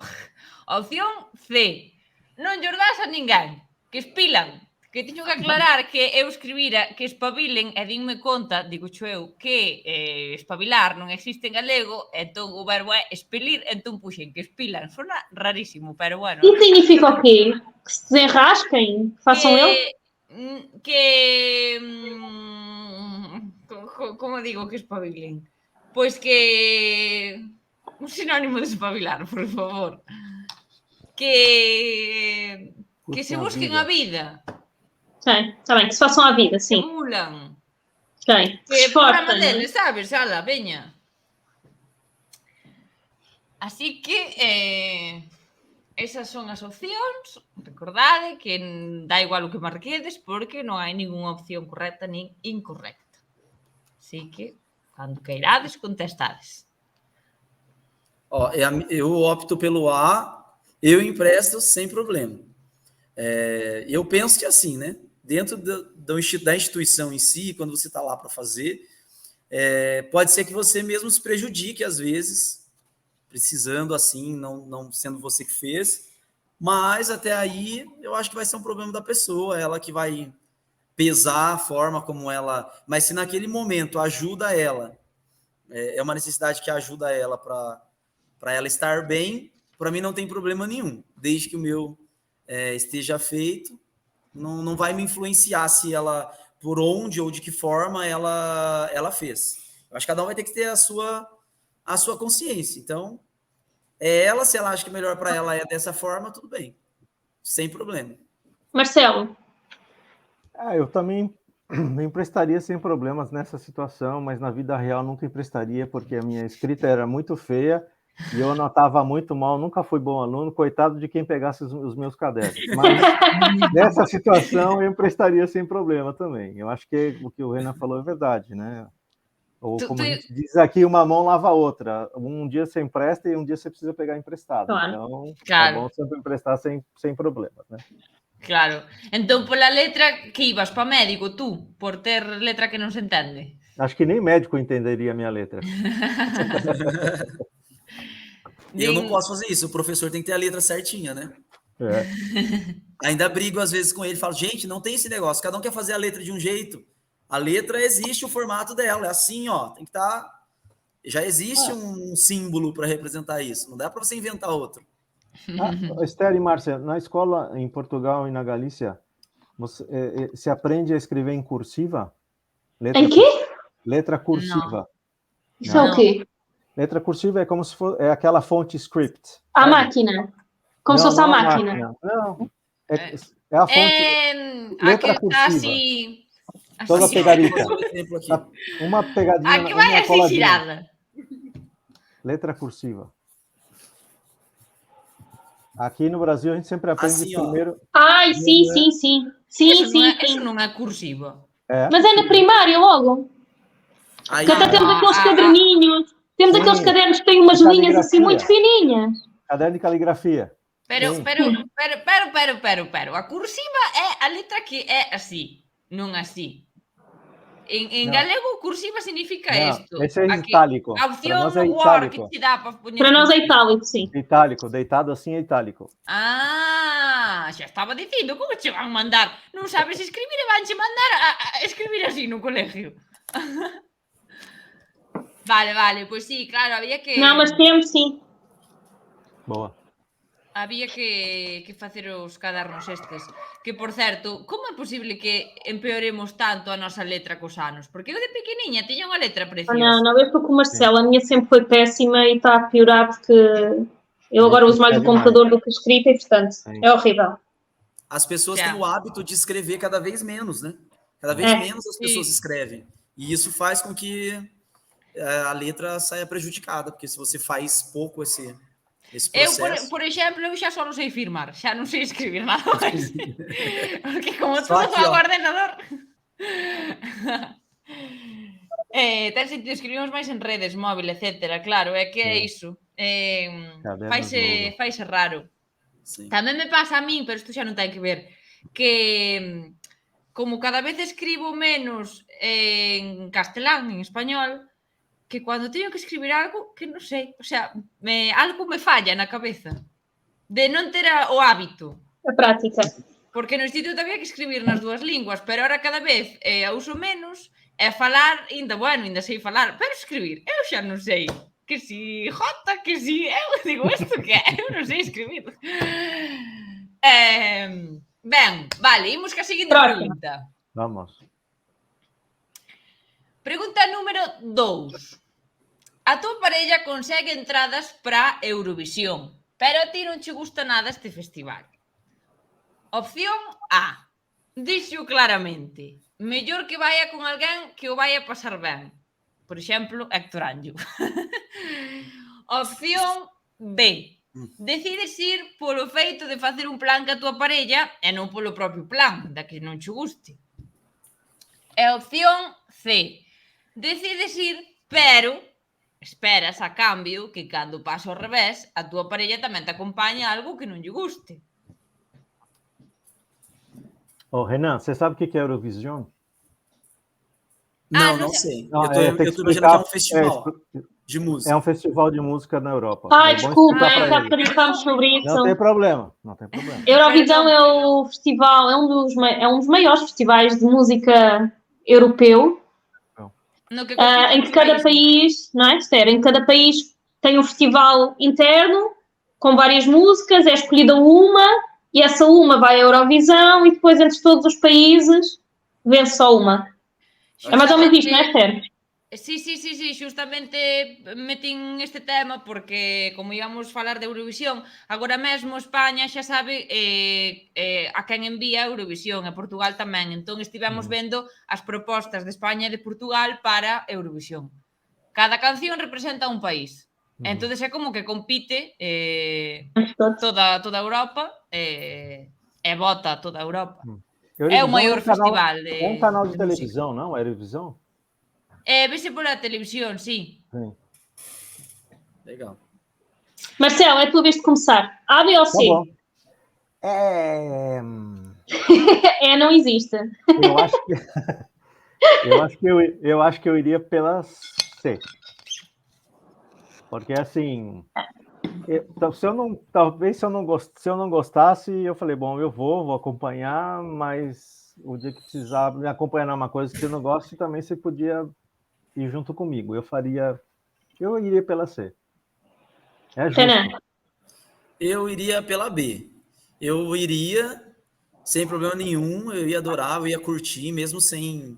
Opción C. Non llos das a ninguén. Que espilan. Que teño que aclarar que eu escribira que espabilen e dinme conta, digo xo eu, que espabilar non existe en galego, entón o verbo é expelir, entón puxen que espilan. Sona rarísimo, pero bueno. E significa o quê? Que se desenrasquem? Que façam eles? Como digo que espabilen? Pois que un sinónimo de espabilar, por favor. Que se busquen a vida. Sim, está bem, que se façam à vida, Que sim. mulan. Ok. Que se Que programa esforcem. deles, sabes? Ala, veña. Así que esas son as opcións. Recordade que dá igual o que marquedes porque non hai ningunha opción correcta nin incorrecta. Así que, cando queirades, contestades. Ó, eu opto pelo A, eu empresto sem problema. Eu penso que assim, né? Dentro da instituição em si, quando você está lá para fazer, pode ser que você mesmo se prejudique às vezes, precisando assim, não sendo você que fez, mas até aí eu acho que vai ser um problema da pessoa, ela que vai pesar a forma como ela... Mas se naquele momento ajuda ela, é uma necessidade que ajuda ela para ela estar bem, para mim não tem problema nenhum, desde que o meu esteja feito, não vai me influenciar se ela, por onde ou de que forma ela fez. Eu acho que cada um vai ter que ter a sua consciência. Então, se ela acha que melhor para ela é dessa forma, tudo bem, sem problema. Marcelo. Eu também emprestaria sem problemas nessa situação, mas na vida real nunca emprestaria, porque a minha escrita era muito feia E eu anotava muito mal, nunca fui bom aluno, coitado de quem pegasse os meus cadernos. Mas nessa situação eu emprestaria sem problema também. Eu acho que o que o Renan falou é verdade, né? Ou como a gente diz aqui, uma mão lava a outra. Um dia você empresta e um dia você precisa pegar emprestado. Claro. Então, Claro. é bom sempre emprestar sem problemas, né? Claro. Entón, pola letra, que ibas para médico, tú, por ter letra que non se entende? Acho que nem médico entenderia a minha letra. Eu não posso fazer isso, o professor tem que ter a letra certinha, né? É. Ainda brigo às vezes com ele, falo, gente, não tem esse negócio, cada um quer fazer a letra de um jeito. A letra existe o formato dela, é assim, ó, tem que estar... Já existe um símbolo para representar isso, não dá para você inventar outro. Esther e Márcia, na escola em Portugal e na Galícia, você aprende a escrever em cursiva? Em quê? Letra cursiva. Isso é o quê? Letra cursiva é como se fosse aquela fonte script. A máquina. Como se fosse a máquina. Não, é a fonte. Letra cursiva. Assim, toda pegadita. Uma pegadinha. Aqui vai assim girada. Letra cursiva. Aqui no Brasil a gente sempre aprende assim, primeiro. Ai, sim. Isso não é cursiva. Mas é na primária logo. Aí, que até temos aqueles caderninhos. Temos aqueles cadernos que têm umas linhas assim muito fininhas. Caderno de caligrafia. Pero. A cursiva é a letra que é assim, non así. En galego, cursiva significa isto. Esse é itálico. A opción é no Word que te dá para poñer... Para nós é itálico, sim. Itálico, deitado assim é itálico. Xa estaba dicindo, como che van mandar? Non sabes escribir e vanche mandar a escribir así no colegio. Vale, pois sí, claro, había que... Não, mas temos sim. Boa. Había que facer os cadernos estes. Que, por certo, como é posible que empeoremos tanto a nosa letra cos anos? Porque eu de pequeniña tiña unha letra preciosa. Não, eu estou com o Marcelo. A minha sempre foi péssima e está a piorar porque eu agora uso mais o computador do que a escrita e, portanto, é horrível. As pessoas têm o hábito de escrever cada vez menos, né? Cada vez menos as pessoas escrevem. E isso faz com que a letra saia prejudicada, porque se você faz pouco esse processo... Eu, por exemplo, eu xa só non sei firmar, xa non sei escribir nada máis. Porque como todo vai ao ordenador... ten sentido, escribimos máis en redes, móvil, etcétera, claro, é que é iso. Faise raro. Sí. Tamén me pasa a min, pero isto xa non ten que ver, que como cada vez escribo menos en castelán, en español, que cando teño que escribir algo, que non sei, o sea, algo me falla na cabeza de non ter o hábito. A práctica. Porque no instituto había que escribir nas dúas linguas, pero ahora cada vez a uso menos, e falar, ainda sei falar, pero escribir, eu xa non sei. Que si jota, que si eu digo isto que é, eu non sei escribir. Ben, vale, imos que a seguinte pregunta. Vamos. Pregunta número 2. A tua parella consegue entradas para Eurovisión, pero a ti non che gusta nada este festival. Opción A. Dixo claramente. Mellor que vaya con alguén que o vaya a pasar ben. Por exemplo, Héctor Anjo. Opción B. Decides ir polo feito de facer un plan ca tua parella e non polo propio plan, da que non che guste. E opción C. Decides ir, pero esperas a cambio que cando pasa ao revés, a tua parella tamén te acompaña algo que non lle guste. Renan, você sabe o que é Eurovision? Não sei. Eu tô imaginando que é um festival de música. É um festival de música na Europa. Desculpa, já falamos sobre isso. Não tem problema. Eurovisão é o festival, é um dos maiores festivais de música europeu. Em que cada país, não é, Esther? Em cada país tem um festival interno com várias músicas, é escolhida uma e essa uma vai à Eurovisão e depois entre todos os países vence só uma. É mais ou menos isto, não é, Esther? Sí, justamente metín este tema porque como íbamos falar de Eurovisión, agora mesmo España xa sabe a quen envía Eurovisión, e Portugal tamén, entón estivemos vendo as propostas de España e de Portugal para Eurovisión. Cada canción representa un país. Entonces é como que compite Todos. toda a Europa e vota toda a Europa. É o Eurovisão maior um canal, festival é um canal de música. televisão, não? Eurovisão? Vese pola televisión, sí. Sim. Legal. Marcelo, é a tua vez de começar. A, B ou Tá C? bom. Não existe. Eu acho que eu iria pela C. Porque assim, talvez se eu não gostasse, eu falei, bom, eu vou acompanhar, mas o dia que precisar me acompanhar numa coisa que eu não gosto, também você podia ir junto comigo. Eu iria pela C. É justo. Renan, Eu iria pela B. Eu iria sem problema nenhum, eu ia adorar, eu ia curtir, mesmo sem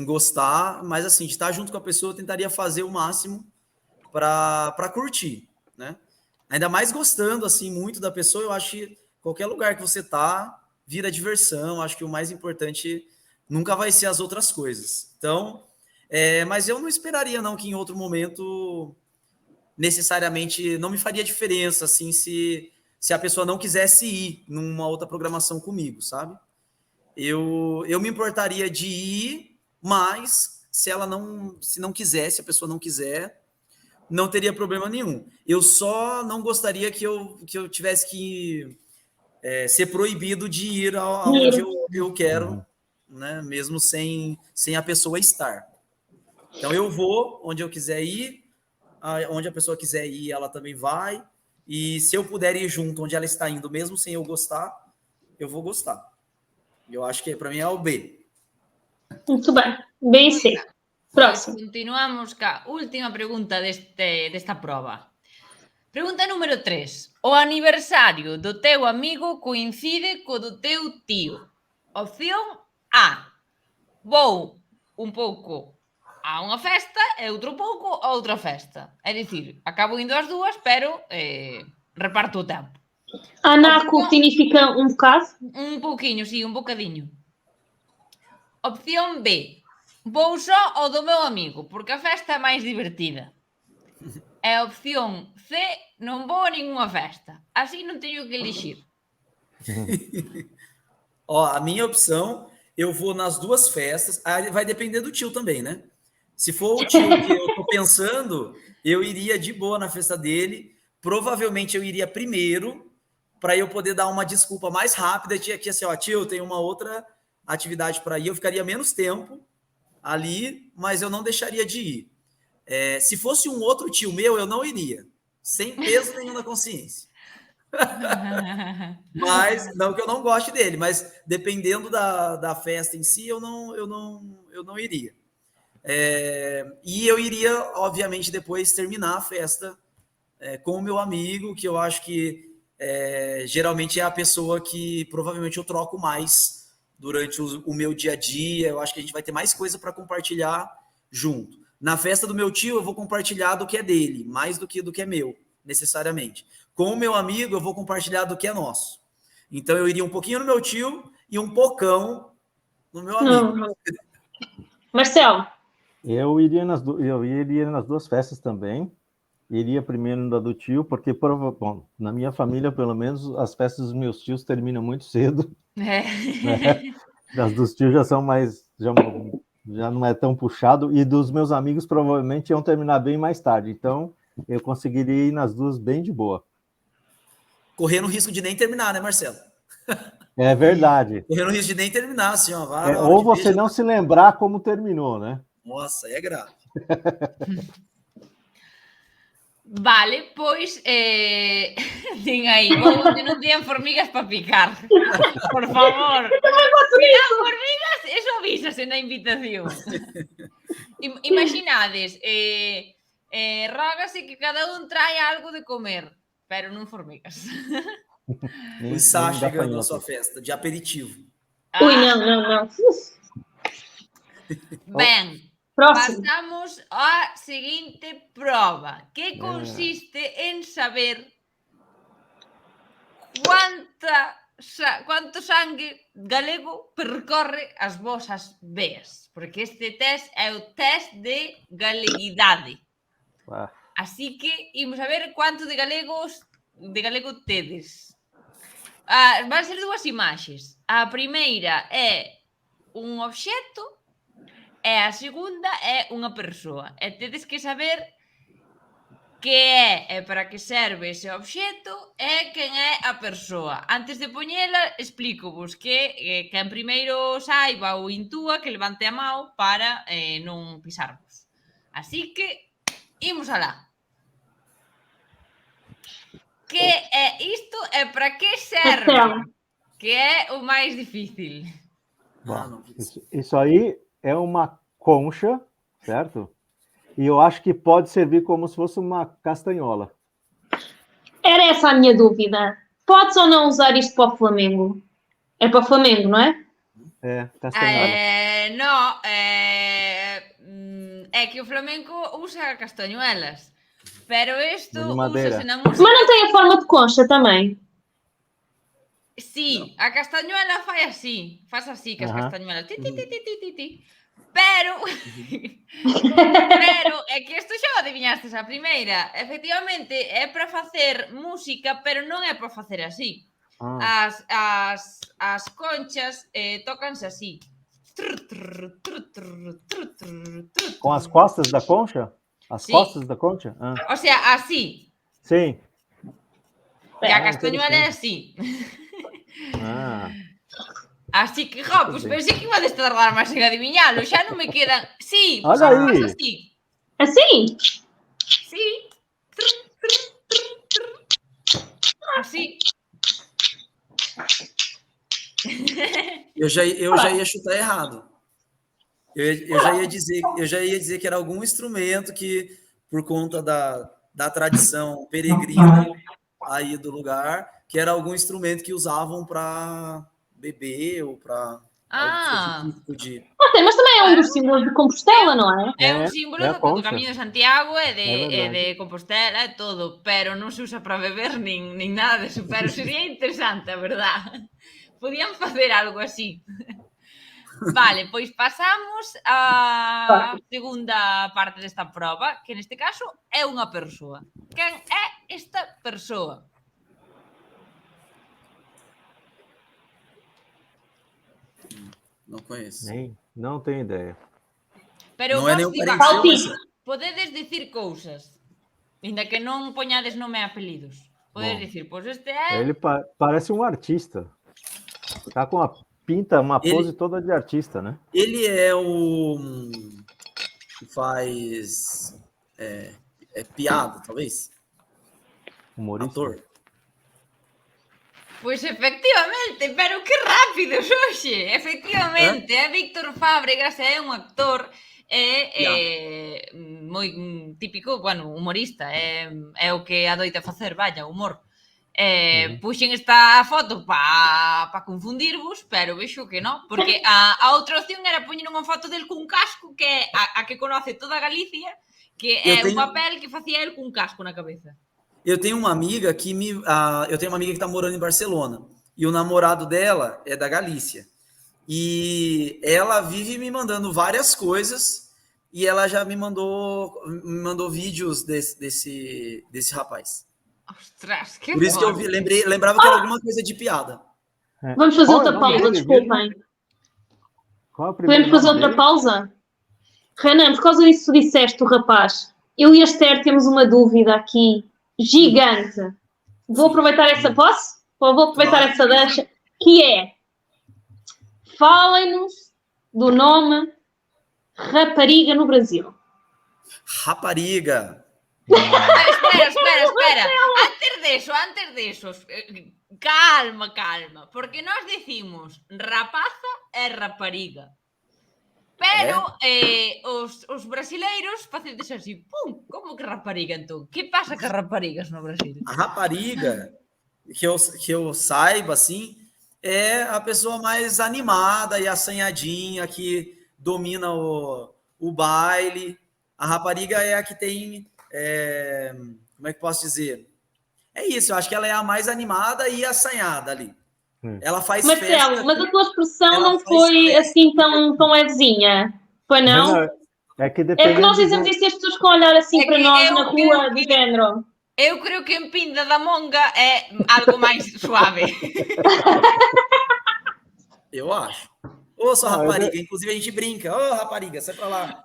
gostar, mas assim, de estar junto com a pessoa, eu tentaria fazer o máximo para curtir, né? Ainda mais gostando assim muito da pessoa, eu acho que qualquer lugar que você tá, vira diversão, acho que o mais importante nunca vai ser as outras coisas. Então, mas eu não esperaria não que em outro momento necessariamente não me faria diferença assim se a pessoa não quisesse ir numa outra programação comigo, sabe? Eu me importaria de ir, mas se não quiser, se a pessoa não quiser, não teria problema nenhum. Eu só não gostaria que eu tivesse que ser proibido de ir aonde eu quero, né? Mesmo sem a pessoa estar. Então eu vou onde eu quiser ir, onde a pessoa quiser ir, ela também vai. E se eu puder ir junto onde ela está indo, mesmo sem eu gostar, eu vou gostar. Eu acho que para mim é o B. muito bem. B e C. Próximo. Continuamos ca última pregunta desta prova. Pregunta número 3. O aniversario do teu amigo coincide co do teu tío. Opción A. Vou un pouco a unha festa e outro pouco a outra festa. É dicir, acabo indo as dúas, pero reparto o tempo. Anaco significa um bocado? Un pouquiño, sí, un bocadiño. Opción B. Vou só ao do meu amigo, porque a festa é máis divertida. E a opción C. Non vou a ningunha festa. Así non teño que elixir. Ó, a minha opção, eu vou nas duas festas. Aí vai depender do tio também, né? Se for o tio que eu tô pensando, eu iria de boa na festa dele. Provavelmente eu iria primeiro, para eu poder dar uma desculpa mais rápida. Tinha que assim, ó, tio, tem uma outra atividade para ir. Eu ficaria menos tempo ali, mas eu não deixaria de ir. Se fosse um outro tio meu, eu não iria, sem peso nenhum na consciência. Mas não que eu não goste dele, mas dependendo da festa em si, eu não iria. E eu iria, obviamente, depois terminar a festa com o meu amigo, que eu acho que geralmente é a pessoa que provavelmente eu troco mais durante o meu dia a dia. Eu acho que a gente vai ter mais coisa para compartilhar junto. Na festa do meu tio, eu vou compartilhar do que é dele, mais do que é meu, necessariamente. Com o meu amigo, eu vou compartilhar do que é nosso. Então, eu iria um pouquinho no meu tio e um pocão no meu amigo. Não. Marcelo? Eu iria nas duas festas também. Iria primeiro na do tio, porque, bom, na minha família, pelo menos, as festas dos meus tios terminam muito cedo. Né? As dos tios já são mais... Já não é tão puxado, e dos meus amigos provavelmente iam terminar bem mais tarde, então eu conseguiria ir nas duas bem de boa. Correndo o risco de nem terminar, né, Marcelo? É verdade. Correndo o risco de nem terminar, assim, ó. Ou você não se lembrar como terminou, né? Nossa, é grave. Vale, pois din aí, onde non teñan formigas para picar. Por favor. Cuidado, formigas, eso avísase na invitación. Imaginades, rógase que cada un trae algo de comer, pero non formigas. O Sá chegando na sua festa, de aperitivo. Ui, não. Ben, Próximo. pasamos á seguinte prova, que consiste en saber quanto sangue galego percorre as vosas veas, porque este test é o test de galeguidade. Así que imos a ver cuánto de galego tedes. Van ser dúas imaxes. A primeira é un obxecto e a segunda é unha persoa. E tedes que saber que é e para que serve ese obxecto e quen é a persoa. Antes de poñela, explícovos que quen primeiro saiba ou intúa que levante a mão para non pisarvos. Así que, imos alá. Que é isto e para que serve? Que é o máis difícil. Bom, isso aí é uma concha, certo? E eu acho que pode servir como se fosse uma castanhola. Era essa a minha dúvida. Podes ou não usar isto para o Flamengo? É para o Flamengo, não é? É, castanhola. Non, é que o flamenco usa castañuelas. Pero isto De madeira. úsase na música. Mas não tem a forma de concha também? Sí, a castañuela fai así. Faz así que as Ajá. castañuelas. Ti, ti, ti, ti, ti, ti, ti. Pero é que isto xa o adiviñastes a primeira. Efectivamente, é para facer música, pero non é para facer así. As conchas tócanse así. Com as costas da concha? As Sim. costas da concha? Ah, O sea, así. sim. E a castañuela é así. Ah, Así que, pues pensei que ibades tardar máis en adiviñalo. Xa non me quedan... Sí, olha aí. faz así. Assim? Sí. Así. Eu já ia chutar errado. Eu já ia dizer que era algum instrumento que, por conta da tradição peregrina aí do lugar, que era algum instrumento que usavam para beber ou para algum tipo de... Mas também é um dos símbolos de Compostela, não é? É un símbolo do Camiño de Santiago e de Compostela e todo, pero non se usa para beber nin nada deso, pero sería interesante, a verdad. Podían facer algo así. Vale, pois pasamos á segunda parte desta proba, que neste caso é unha persoa. Quen é esta persoa? Não conheço. Não tenho ideia. Pero Non é vos nenhum digo, parente. podedes dicir cousas, ainda que non poñades nome e apelidos. Podedes dicir, pois este é... Ele parece um artista. Tá com uma pose toda de artista, né? Ele é o que faz piada, talvez? Humorista. Ator. Pois efectivamente, pero que rápido, Xoxe. Efectivamente, é Víctor Fábregas, é un actor moi típico, bueno, humorista, é o que adoita facer, vaya, humor. Puxen esta foto para confundirvos, pero vexo que non, porque a outra opción era poñer unha foto del cun casco, que é a que conoce toda Galicia, que é un papel que facía el cun casco na cabeza. Eu tenho uma amiga que está morando em Barcelona e o namorado dela é da Galícia e ela vive me mandando várias coisas e ela já me mandou vídeos desse rapaz. Ostras, que por isso que eu lembrava que era alguma coisa de piada. Vamos fazer outra pausa, desculpem. Podemos fazer outra pausa? Renan, por causa disso que tu disseste, o rapaz, eu e a Esther temos uma dúvida aqui gigante. Vou aproveitar essa posse? Ou vou aproveitar essa deixa? Que é, falem-nos do nome rapariga no Brasil. Rapariga. Espera. Antes disso. Calma. Porque nós decimos rapaza e rapariga. Pero os brasileiros facedes así, pum, como que rapariga entón? Que pasa com as raparigas no Brasil? A rapariga, que eu saiba, assim, é a pessoa mais animada e assanhadinha, que domina o baile. A rapariga é a que tem, como é que posso dizer? É isso, eu acho que ela é a mais animada e assanhada ali. Ela faz Marcelo, festa. mas a tua expressão não foi assim tão levezinha, foi não? É que depende. É que nós dizemos isso e as pessoas ficam a olhar assim É para que nós eu na rua, creo do que- género. Eu creo que en Pinda da Monga é algo máis suave. Eu acho. Ô, sua Não, rapariga, inclusive a gente brinca. Ô, rapariga, sai pra lá.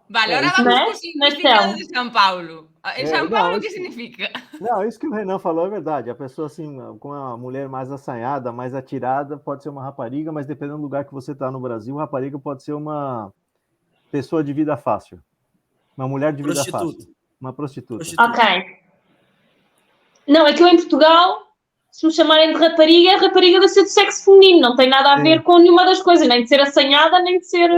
Vale, É, ahora isso- vamos Né? co significado de São Paulo. Em São não, Paulo, o que significa? não, isso que o Renan falou é verdade. A pessoa, assim, com uma mulher mais assanhada, mais atirada, pode ser uma rapariga, mas dependendo do lugar que você está no Brasil, rapariga pode ser uma pessoa de vida fácil. Uma mulher de vida Prostituta. fácil. Uma prostituta. Prostituta. Ok. Não, é que eu em Portugal, se me chamarem de rapariga, é rapariga de ser do sexo feminino. Não tem nada a ver Sim. com nenhuma das coisas, nem de ser assanhada, nem de ser.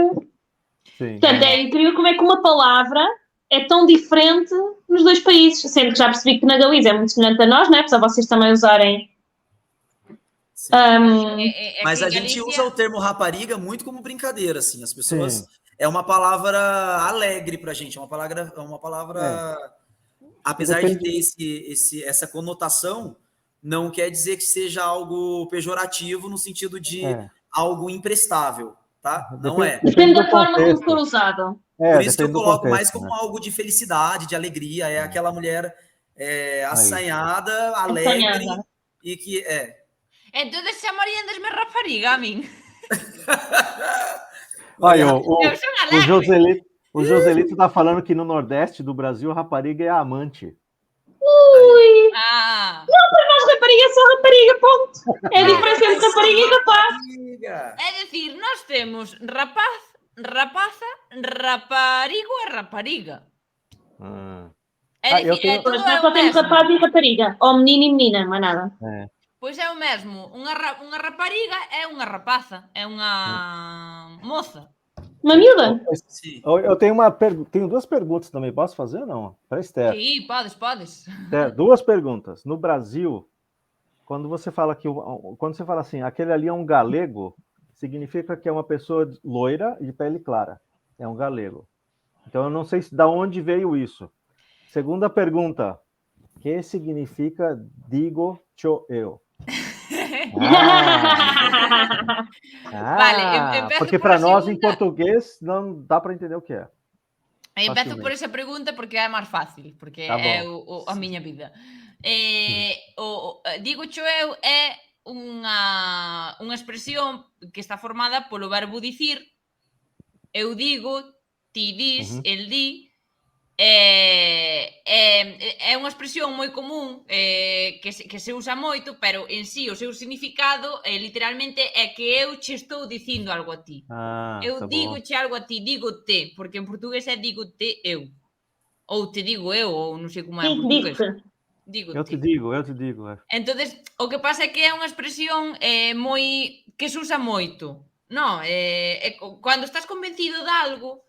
Sim. Portanto, é incrível como é que uma palavra é tão diferente nos dois países. Sendo que já percebi que na Galiza é muito semelhante a nós, né? Apesar de vocês também usarem. Sim. Mas Mas a gente usa o termo rapariga muito como brincadeira, assim. As pessoas. Sim. É uma palavra alegre pra gente. É uma palavra. Apesar de ter essa conotação, não quer dizer que seja algo pejorativo no sentido de algo imprestável, tá? Não é. Depende do da forma como contexto. for usado. Por isso que eu depende do coloco contexto, mais como né? algo de felicidade, de alegria. É aquela mulher assanhada, alegre Assanhada. e que Entonces chamarían desme rapariga a min. Olha, Eu sou alegre. o Joselito tá falando que no Nordeste do Brasil, rapariga é amante. Ui! Ah, Nós rapariga é só rapariga, ponto. É a diferença entre rapariga e rapaz. é decir, nós temos rapaz, rapaza, raparigo e rapariga. É eu decir, tenho- todo Mas é nós o só temos mesmo. rapaz e rapariga. Ou menino e menina, mais nada. Pois é o mesmo. Unha rapariga é unha rapaza, é unha moza. Uma miúda. Sim. Eu tenho duas perguntas também. Posso fazer ou não? Para Esther. Sí, podes. Duas perguntas. No Brasil, quando você fala assim, aquele ali é um galego, significa que é uma pessoa loira e de pele clara. É um galego. Então eu não sei da onde veio isso. Segunda pergunta. O que significa digo cho eu? Vale, empezo porque por para a nós em segunda. português não dá para entender o que é. Empezo por Facilmente. esa pregunta porque é máis fácil, porque Tá é bom. a miña vida. Digo cho eu é unha expresión que está formada polo verbo dicir. Eu digo, ti dis, el di. É unha expresión moi común que se usa moito, pero en sí o seu significado literalmente é que eu che estou dicindo algo a ti. Eu digo che algo a ti, digo te, porque en portugués é digo te eu. Ou te digo eu, ou non sei como é en portugués. Digo Eu te digo. Entonces, o que pasa é que é unha expresión moi que se usa moito. Non, cando estás convencido de algo,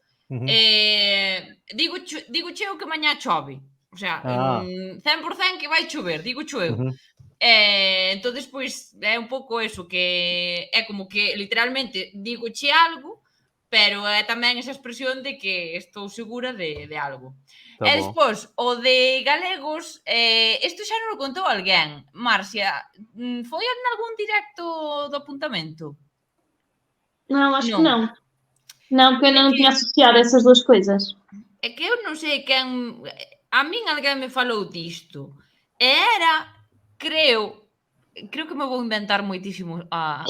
digo eu que mañá chove. O sea, 100% que vai chover, digo eu. Entonces, pois, é un pouco eso, que é como que literalmente digoche algo, pero é tamén esa expresión de que estou segura de algo. Tá E bom. despois, o de galegos, isto xa non o contou alguén. Marcia, foi en algún directo do apuntamento? Não, acho que não. Não, porque eu ainda não tinha associado essas duas coisas. É que eu non sei quen... A min alguén me falou disto. E era, creo que me vou inventar moitísimo a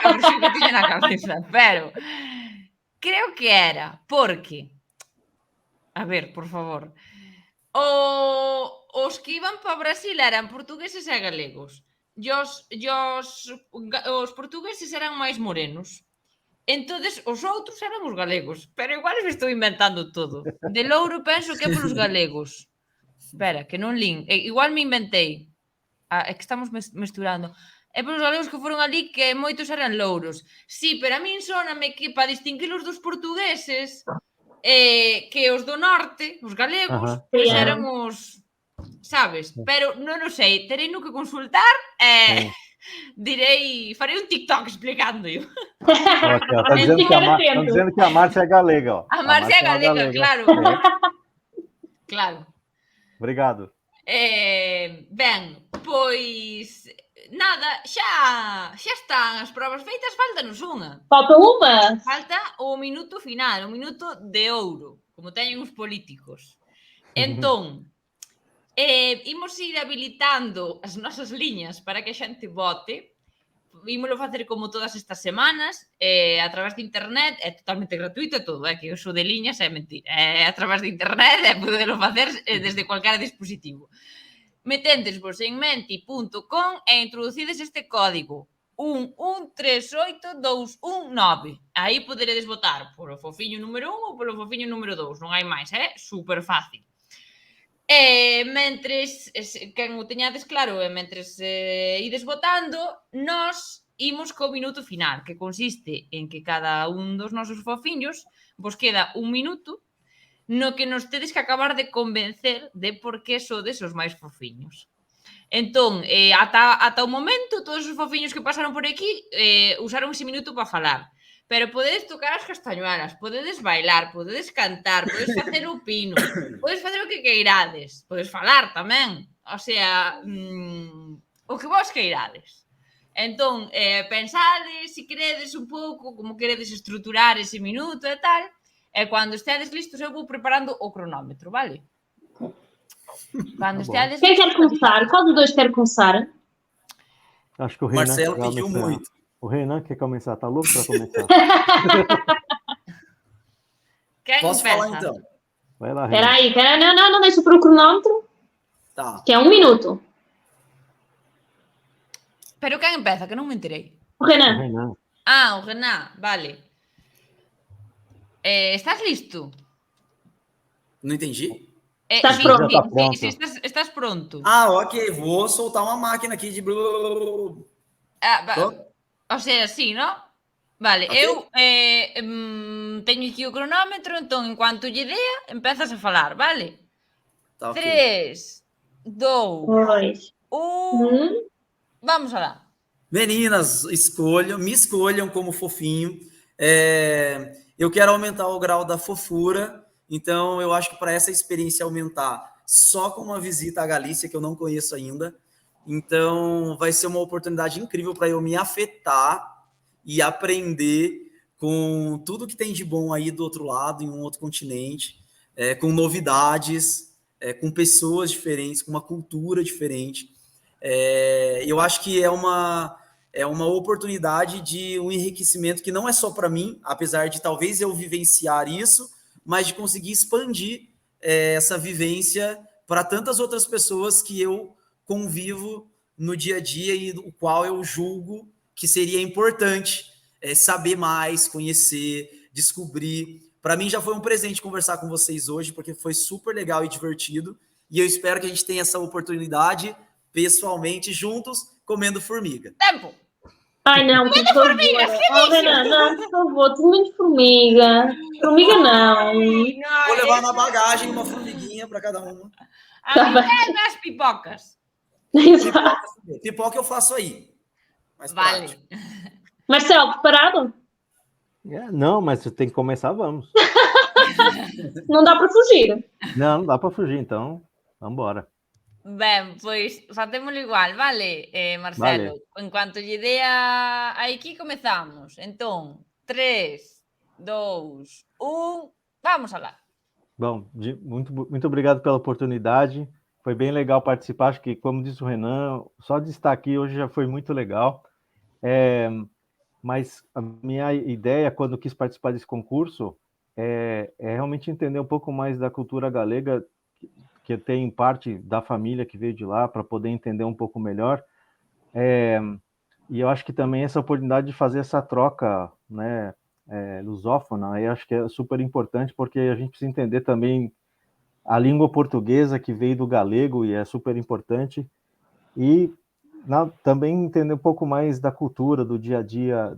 versión que tiña na cabeza, pero creo que era porque... A ver, por favor. Os que iban para Brasil eran portugueses e galegos. E os portugueses eran máis morenos. Entonces, os outros eran os galegos. Pero igual me estou inventando todo. De Louro penso que é polos galegos. Espera, que non lín. Igual me inventei. É que estamos mesturando. É polos galegos que foron ali que moitos eran louros. Sí, pero a min sóname que para distinguilos dos portugueses que os do norte, os galegos, pois eran os... Sabes? Pero non o sei. Terei no que consultar direi, farei un TikTok explicando. Estão dizendo que a Márcia é galega. Ó. A Márcia é galega, claro. Claro. Obrigado. Ben, pois nada, xa están as probas feitas, faltanos unha. Falta uma? Falta o minuto final, o minuto de ouro. como teñen os políticos. Entón, imos ir habilitando as nosas liñas para que a xente vote. Ímolo facer como todas estas semanas, a través de internet, é totalmente gratuito todo, que o de liñas é mentira, é a través de internet, podelo facer desde cualquier dispositivo. Metendesvos en menti.com e introducides este código 1138219. Aí poderedes votar polo fofiño número 1 ou polo fofiño número 2, non hai máis, é super fácil. E mentres, quen o teñades claro, e mentres ides votando, nós imos co minuto final, que consiste en que cada un dos nosos fofiños vos queda un minuto no que nos tedes que acabar de convencer de por que sodes os máis fofiños. Entón, ata o momento, todos os fofiños que pasaron por aquí usaron ese minuto para falar. Pero podedes tocar as castañuelas, podedes bailar, podedes cantar, podedes facer o pino, podedes facer o que queirades, podedes falar tamén. O sea, o que vos queirades. Entón, pensades, se queredes un pouco, como queredes estruturar ese minuto e tal, e cando estedes listos eu vou preparando o cronómetro, vale? Cando estedes... Quem quer começar? Qual dos dois quer começar? Acho que o Renan Marcelo pediu muito. O Renan quer começar, tá louco para começar? Quem Posso pensa? falar então? Vai lá, Renan. Espera aí, não, deixa para o cronómetro, Tá. que é 1 minuto. Pero quen empeza, que non me enterei. O O Renan. Renan. Ah, o Renan, vale. Estás listo? Não entendi? Estás Sí, pronto? sí, Já tá pronto. sí, estás pronto. Ah, ok. Vou soltar uma máquina aqui de... O sea, sí, ¿no? Vale, Okay. eu teño aquí o cronómetro, entón, en cuanto lle dea, empezas a falar, vale? Tá, ok. 3, 2, 1... Vamos lá. Meninas, me escolham como fofinho. Eu quero aumentar o grau da fofura, então eu acho que para essa experiência aumentar só com uma visita à Galícia, que eu não conheço ainda, então vai ser uma oportunidade incrível para eu me afetar e aprender com tudo que tem de bom aí do outro lado, em um outro continente, com novidades, com pessoas diferentes, com uma cultura diferente. Eu acho que é uma oportunidade de um enriquecimento que não é só para mim, apesar de talvez eu vivenciar isso, mas de conseguir expandir essa vivência para tantas outras pessoas que eu convivo no dia a dia e o qual eu julgo que seria importante saber mais, conhecer, descobrir. Para mim já foi um presente conversar com vocês hoje, porque foi super legal e divertido, e eu espero que a gente tenha essa oportunidade pessoalmente, juntos, comendo formiga. Tempo! Ai, não, por favor. Oh, Renan, não, por favor, tem muito formiga. Formiga não. Vou levar na bagagem uma formiguinha para cada uma. A mim é as pipocas. Pipoca eu faço aí. Vale. Marcelo, preparado? Não, mas você tem que começar, vamos. Não dá para fugir. Não dá para fugir, então vamos embora. Ben, pois facémolo igual, vale, Marcelo? Vale. En cuanto lle dea aquí, comezamos. Entón, 3, 2, 1, vamos alá. Bom, muito obrigado pela oportunidade. Foi bem legal participar. Acho que, como disse o Renan, só de estar aqui hoje já foi muito legal. Mas a minha ideia, quando quis participar desse concurso, é realmente entender um pouco mais da cultura galega, que tem parte da família que veio de lá, para poder entender um pouco melhor. E eu acho que também essa oportunidade de fazer essa troca, né, lusófona, eu acho que é super importante, porque a gente precisa entender também a língua portuguesa que veio do galego, e é super importante, e também entender um pouco mais da cultura, do dia a dia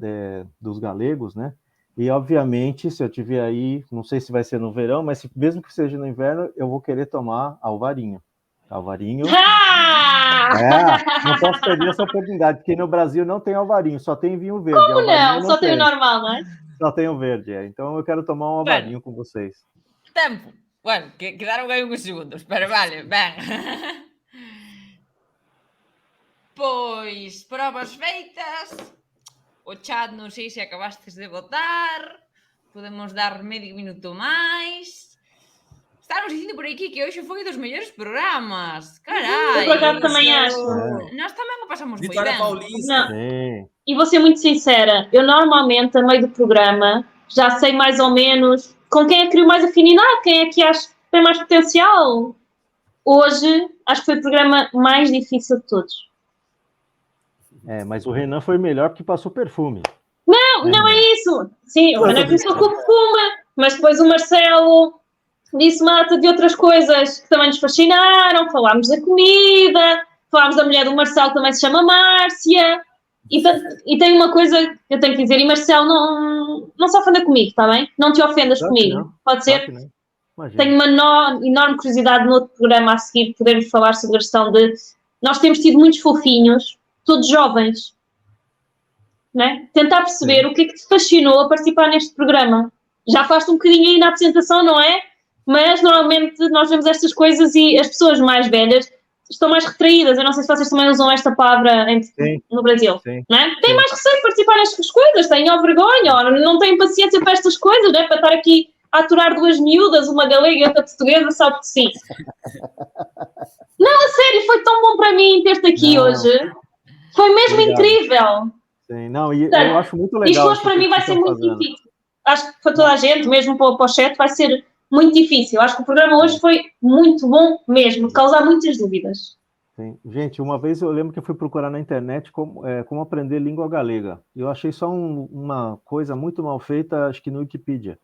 dos galegos, né? E, obviamente, se eu estiver aí, não sei se vai ser no verão, mas mesmo que seja no inverno, eu vou querer tomar alvarinho. Alvarinho... não posso perder essa oportunidade, porque no Brasil não tem alvarinho, só tem vinho verde. Como não? Só tem o normal, não é? Só tem o verde, Então eu quero tomar um alvarinho com vocês. Tempo. Bueno, quedaron aí uns segundos, pero vale, ben. Pois, probas feitas. O chat non sei se acabastes de votar. Podemos dar medio minuto máis. Estamos dicindo por aquí que hoxe foi dos mellores programas. Eu Carai. por acaso também acho. Nós tamén o pasamos moi Vitória ben. Paulista. Não. Sim. E vou ser muito sincera, eu normalmente, a meio do programa, já sei mais ou menos com quem é que crio mais afinidade, quem é que acho que tem mais potencial. Hoje, acho que foi o programa mais difícil de todos. Mas o Renan foi melhor porque passou perfume. Não é isso. Sim, o Renan começou com o perfume, mas depois o Marcelo disse uma data de outras coisas que também nos fascinaram. Falámos da comida, falámos da mulher do Marcelo, também se chama Márcia. E tem uma coisa que eu tenho que dizer, e Marcelo, não se ofenda comigo, está bem? Não te ofendas Claro que comigo. não. Pode ser? Claro que não. Imagina. Tenho uma enorme curiosidade no outro programa a seguir podermos falar sobre a questão de nós temos tido muitos fofinhos, todos jovens, né? Tentar perceber o que é que te fascinou a participar neste programa. Já faz-te um bocadinho aí na apresentação, não é? Mas normalmente nós vemos estas coisas e as pessoas mais velhas estão mais retraídas. Eu não sei se vocês também usam esta palavra no Brasil. Sim. Não é? Têm mais receio de participar nestas coisas, têm vergonha, ou não têm paciência para estas coisas, não é? Para estar aqui a aturar duas miúdas, uma galega e outra portuguesa, só porque sim. Não, a sério, foi tão bom para mim ter-te aqui hoje. Foi mesmo incrível. Sim, não, e eu acho muito legal. Isto hoje para mim vai ser muito difícil. Acho que para toda a gente, mesmo para o chat, vai ser muito difícil. Acho que o programa hoje foi muito bom mesmo, causar muitas dúvidas. Sim. Gente, uma vez eu lembro que eu fui procurar na internet como aprender língua galega. Eu achei só uma coisa muito mal feita, acho que no Wikipedia.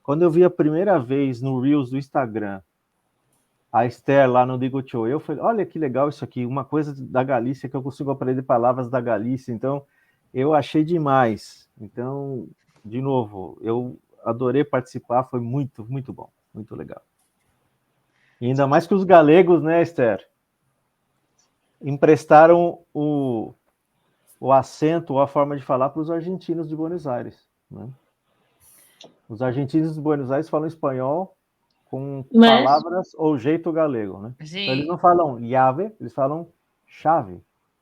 Quando eu vi a primeira vez no Reels do Instagram, a Esther lá no Digo Tchau, eu falei, olha que legal isso aqui, uma coisa da Galícia que eu consigo aprender palavras da Galícia. Então, eu achei demais. Então, de novo, eu adorei participar, foi muito, muito bom, muito legal. E ainda mais que os galegos, né, Esther? Emprestaram o acento ou a forma de falar para os argentinos de Buenos Aires, né? Os argentinos de Buenos Aires falam espanhol com palavras ou jeito galego, né? Sim. Então, eles não falam llave, eles falam chave.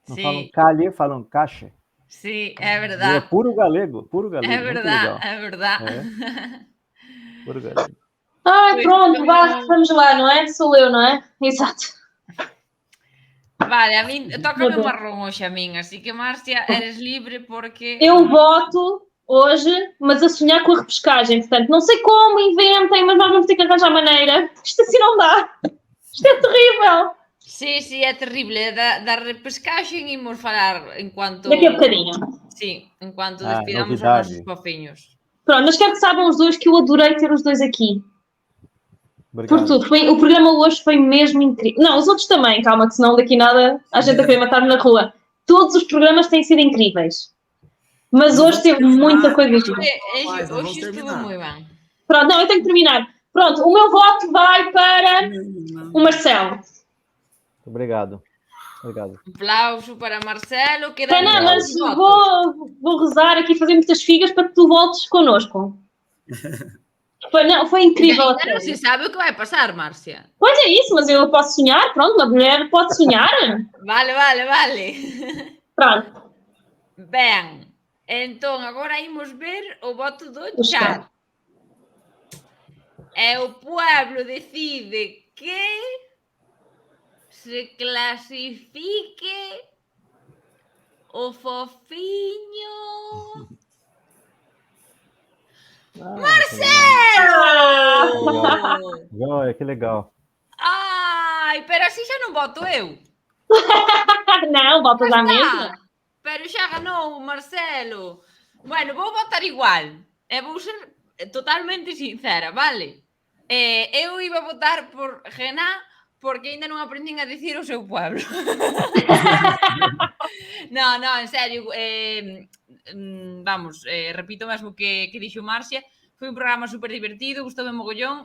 Não Sim. falam calle, falam caixa. Sim, é verdade. É puro galego, puro galego. É verdade, é verdade. Puro galego. Ai, pronto, vamos lá, não é? Sou eu, não é? Exato. Vale, a mí toca-me o marrón hoxe a min, así que, Márcia, eres libre porque... Eu voto hoje, mas a sonhar com a repescagem. Portanto, não sei como, inventem, mas nós vamos ter que arranjar maneira. Isto assim não dá. Isto é terrível. Sí, é terrible. Da repescaxe imos falar en cuanto... Daqui a bocadinho. Sí, en cuanto despidamos os nosos fofinhos. Pronto, mas quero que saibam os dois que eu adorei ter os dois aqui. Obrigado. Por tudo. O programa hoje foi mesmo incrível. Não, os outros também, calma, que senão daqui nada a gente a querer matar-me na rua. Todos os programas têm sido incríveis. Mas hoje teve muita coisa gira. Hoje estuvo muito bem. Pronto, não, eu tenho que terminar. Pronto, o meu voto vai para o Marcelo. Obrigado. Obrigado. Aplauso para Marcelo. Não, mas vou rezar aqui, fazer muitas figas para que tu voltes connosco. Foi incrível. Ainda não se sabe o que vai passar, Márcia. Pois é isso, mas eu posso sonhar, pronto, uma mulher pode sonhar. Vale. Pronto. Ben, entón agora imos ver o voto do chat. E o pueblo decide que se clasifique o fofinho... Marcelo! Olha, que legal. Ai, pero así xa non voto eu. Não, votas à mesma. Pero xa ganou o Marcelo. Bueno, vou votar igual. E vou ser totalmente sincera, vale? Eu iba a votar por Renan porque ainda non aprendín a dicir o seu pueblo. No, en serio, vamos, repito mesmo que dixo Márcia, foi un programa super divertido, gustoume mogollón,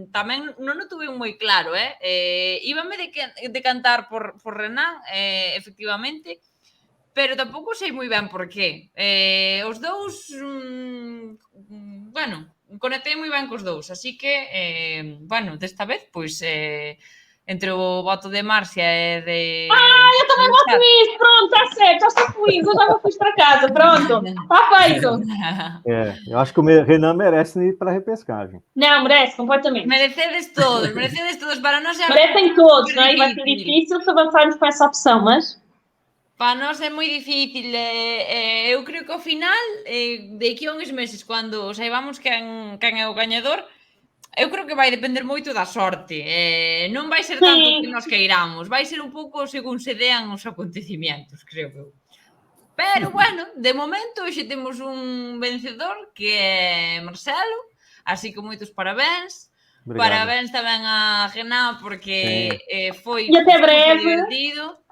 tamén non o tuve moi claro, íbame de cantar por Renan, efectivamente, pero tampouco sei moi ben por qué. Os dous, bueno, conectei moi ben cos dous, así que, bueno, desta vez, pois, Entre o voto de Márcia e de... Eu também voto nisso, pronto, está certo, já estou feliz, eu já vou feliz para casa, pronto, está feito. Eu acho que o Renan merece ir para a repescagem. Não, merece, completamente. Merecedes todos, para nós é Merecem todos, não é? E vai ser difícil. difícil se avançarmos com essa opção, mas... Para nós é moi difícil. Eu creo que ao final, de aquí a uns meses, cando saibamos quen é o gañador, eu creo que vai depender moito da sorte. Non vai ser tanto Sí. que nos queiramos, vai ser un pouco según se dean os acontecimientos, creo eu. Pero, bueno, de momento, hoxe temos un vencedor que é Marcelo, así que moitos parabéns. Obrigado. Parabéns tamén a Renan, porque foi E até breve. divertido.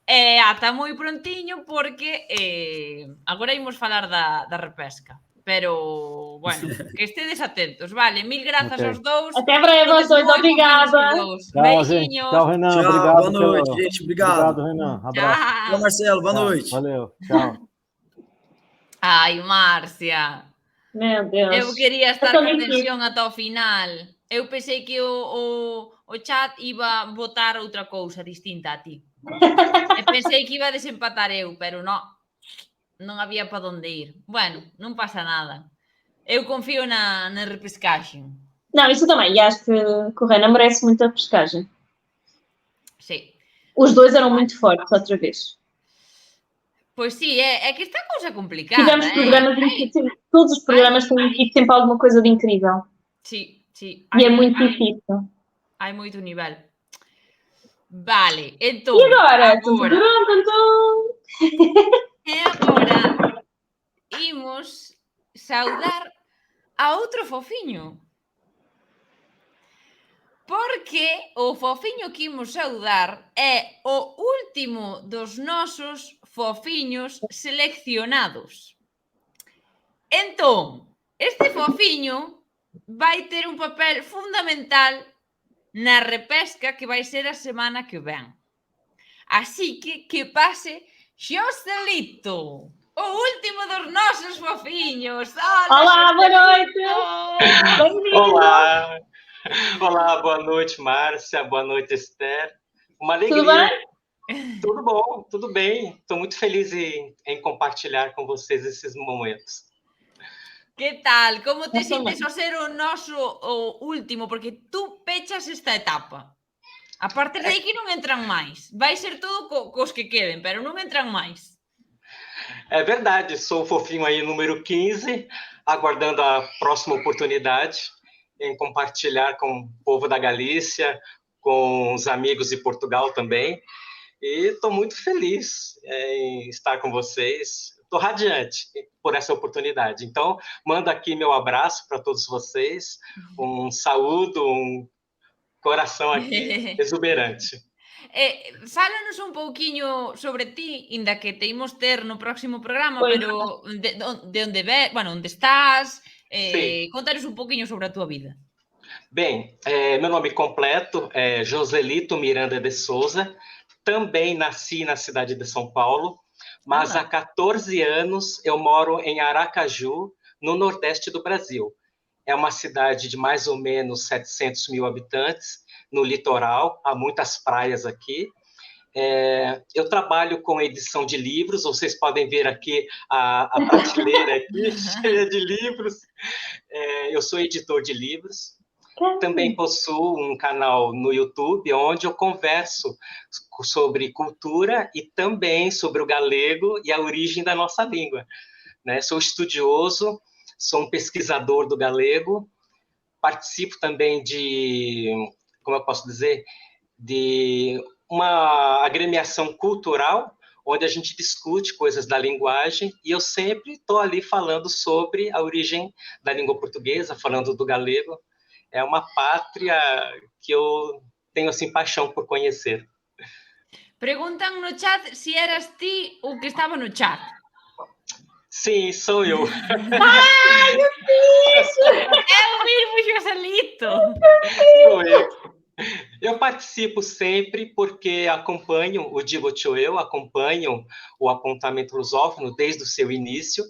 Ata moi prontiño, porque agora imos falar da repesca. Pero, bueno, que estedes atentos, vale? Mil grazas aos dous. Até breve, aos dois, obrigada. Tchau, gente. Tchau, Renan. Tchau, obrigado. boa noite, gente. Obrigado. Obrigado, Renan. Abraço. Tchau, Marcelo. Boa Tchau. noite. Valeu. Tchau. Ai, Márcia. Meu Deus. Eu quería estar Eu con também tensión ata o final. Eu pensei que o chat iba votar outra cousa distinta a ti. E pensei que iba a desempatar eu, pero non había para onde ir. Bueno, non pasa nada. Eu confío na repescagem. Não, isso também. E acho que o Renan merece muita pescagem. Sí. Os dois eram muito fortes outra vez. Pois sí, é que está a cousa complicada. Tivemos programas incríveis. Todos os programas têm tido sempre alguma coisa de incrível. Sí. E é muito difícil. Hai moito nivel. Vale, entón... E agora? E agora imos saudar a outro fofiño. Porque o fofiño que imos saudar é o último dos nosos fofiños seleccionados. Entón, este fofiño vai ter un papel fundamental na repesca que vai ser a semana que ven. Así que pase Xoselito, o último dos nosos fofiños. Olá, boa noite! Olá, boa noite, Márcia, boa noite, Esther. Uma alegria. Tudo bem? Tudo bom, tudo bem. Estou muito feliz em compartilhar com vocês esses momentos. Que tal? Como te sientes ao ser o noso o último? Porque tú pechas esta etapa. A partir de aí que non entran máis. Vai ser todo cos que queden, pero non entran máis. É verdade, sou o fofinho aí número 15, aguardando a próxima oportunidade em compartilhar com o povo da Galícia, com os amigos de Portugal também. E estou muito feliz em estar com vocês. Estou radiante por essa oportunidade. Então, mando aqui meu abraço para todos vocês, um saúdo, um coração aqui exuberante. Fálanos un pouquiño sobre ti, inda que te imos ter no próximo programa, Pois. pero de onde ves, bueno, onde estás, contanos un pouquiño sobre a tua vida. Bem, meu nome completo é Joselito Miranda de Souza, também nasci na cidade de São Paulo, mas há 14 anos eu moro em Aracaju, no nordeste do Brasil. É uma cidade de mais ou menos 700 mil habitantes, no litoral, há muitas praias aqui. Eu trabalho com edição de livros, vocês podem ver aqui a prateleira aqui, cheia de livros. Eu sou editor de livros. Também possuo um canal no YouTube, onde eu converso sobre cultura e também sobre o galego e a origem da nossa língua. Sou estudioso, sou um pesquisador do galego, participo também de, como eu posso dizer, de uma agremiação cultural, onde a gente discute coisas da linguagem, e eu sempre estou ali falando sobre a origem da língua portuguesa, falando do galego. É uma pátria que eu tenho assim paixão por conhecer. Perguntan no chat se eras ti o que estaba no chat. Sim, sou eu. Ai, meu Deus! É o mesmo Joselito. Sou eu. Eu participo sempre porque acompanho o Digo Tio Eu, acompanho o Apontamento Lusófono desde o seu início,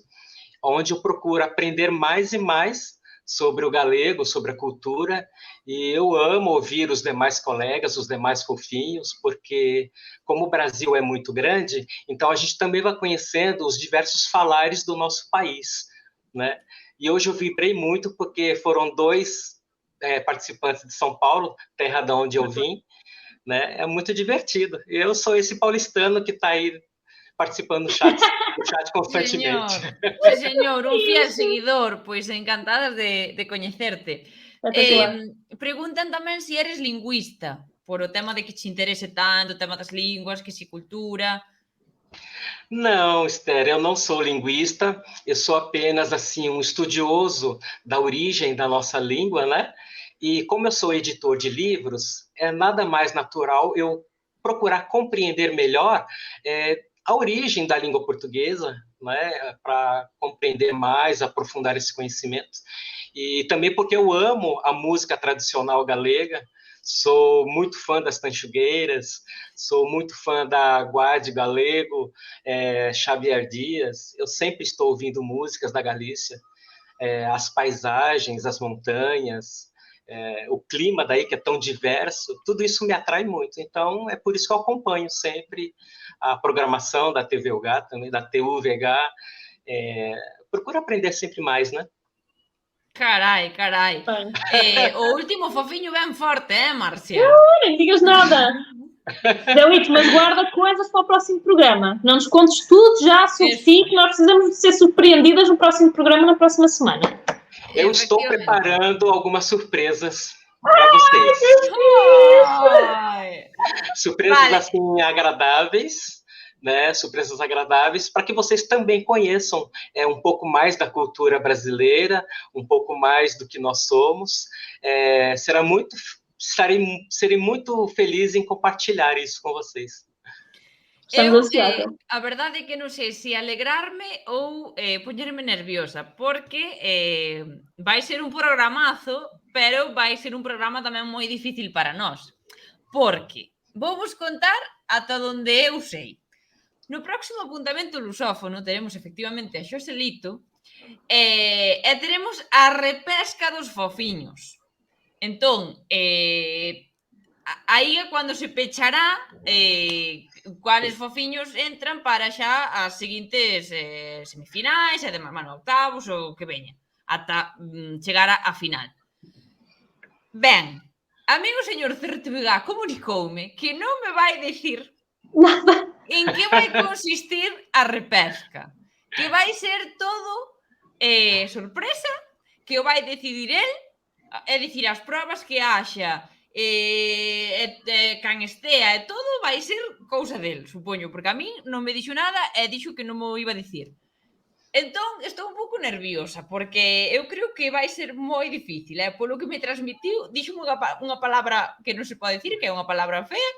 onde eu procuro aprender mais e mais sobre o galego, sobre a cultura, e eu amo ouvir os demais colegas, os demais fofinhos, porque como o Brasil é muito grande, então a gente também vai conhecendo os diversos falares do nosso país, né? E hoje eu vibrei muito porque foram 2 participantes de São Paulo, terra de onde eu vim, né? É muito divertido. Eu sou esse paulistano que está aí participando do chat constantemente. Señor, un fiel seguidor, pois encantadas de coñecerte. Preguntan tamén se eres lingüista, por o tema de que te interese tanto, o tema das línguas, que se cultura. Não, Esther, eu não sou linguista, eu sou apenas assim um estudioso da origem da nossa língua, né? E como eu sou editor de livros, é nada mais natural eu procurar compreender melhor a origem da língua portuguesa, né? Para compreender mais, aprofundar esse conhecimento. E também porque eu amo a música tradicional galega, sou muito fã das tanchugueiras, sou muito fã da Guade Galego, Xavier Dias, eu sempre estou ouvindo músicas da Galícia, as paisagens, as montanhas, o clima daí que é tão diverso, tudo isso me atrai muito, então é por isso que eu acompanho sempre a programação da TVUH, também da TUVH, procuro aprender sempre mais, né? Carai. O último fofiño ben forte, Márcia? Nem digas nada. Delito, mas guarda coisas para o próximo programa. Não nos contes tudo já sobre ti, que nós precisamos de ser surpreendidas no próximo programa, na próxima semana. Eu estou preparando algumas surpresas para vocês. Surpresas assim agradáveis, né? Surpresas agradáveis para que vocês também conheçam um pouco mais da cultura brasileira, um pouco mais do que nós somos. Serei muito feliz em compartilhar isso com vocês. A verdade é que non sei se alegrarme ou poñerme nerviosa, porque vai ser un programazo, pero vai ser un programa tamén moi difícil para nós. Porque vou vos contar ata onde eu sei. No próximo apuntamento lusófono teremos efectivamente a Xoselito e teremos a repesca dos fofiños. Entón, aí é cando se pechará cuáles fofiños entran para xa as seguintes semifinais e demais, octavos ou que veña, ata chegar á final. Ben, amigo señor Certevega comunicoume que non me vai dicir en que vai consistir a repesca, que vai ser todo sorpresa, que o vai decidir el, é dicir, as probas que haxa can estea e todo vai ser cousa del, supoño, porque a min non me dixo nada e dixo que non me iba a dicir. Entón, estou un pouco nerviosa, porque eu creo que vai ser moi difícil, polo que me transmitiu, dixo unha palabra que non se pode dicir, que é unha palabra fea,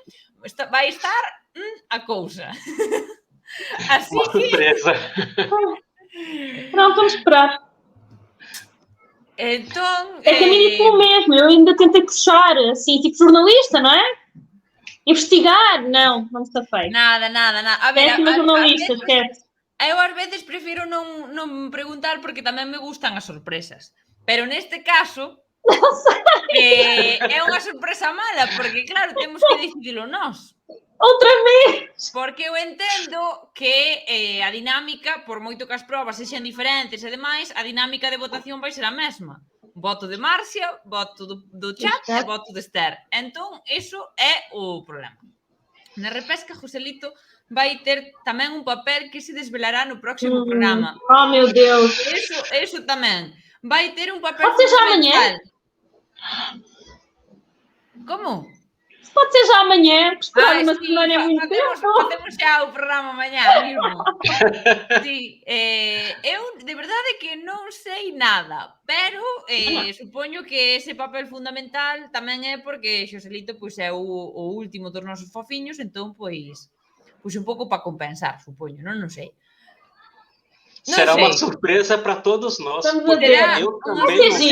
vai estar a cousa. Así que... Surpresa. Pronto, vamos esperar. Entón... É que a mim disse-me mesmo, eu ainda tentei puxar, assim, tipo jornalista, não é? Investigar? Não se safei. Nada. A ver, jornalista, esquece. Eu ás veces prefiro non preguntar porque tamén me gustan as sorpresas. Pero neste caso, é unha sorpresa mala, porque claro, temos que decidilo nós. Outra vez! Porque eu entendo que a dinámica, por moito que as probas sexan diferentes e demais, a dinámica de votación vai ser a mesma. Voto de Márcia, voto do chat e voto de Esther. Entón, iso é o problema. Na repesca, Joselito vai ter tamén un papel que se desvelará no próximo programa. Oh, meu Deus! Eso tamén. Vai ter un papel fundamental. Pode ser já amanhã? Como? Pode ser já amanhã, esperar uma semana é muito tempo. Facemos xa o programa amanhã mesmo. Sí, eu de verdade que non sei nada, pero supoño que ese papel fundamental tamén é porque Xoselito pois é o último dos nosos fofiños, entón pois un pouco para compensar, supoño, non sei. Será uma surpresa para todos nós. Eu também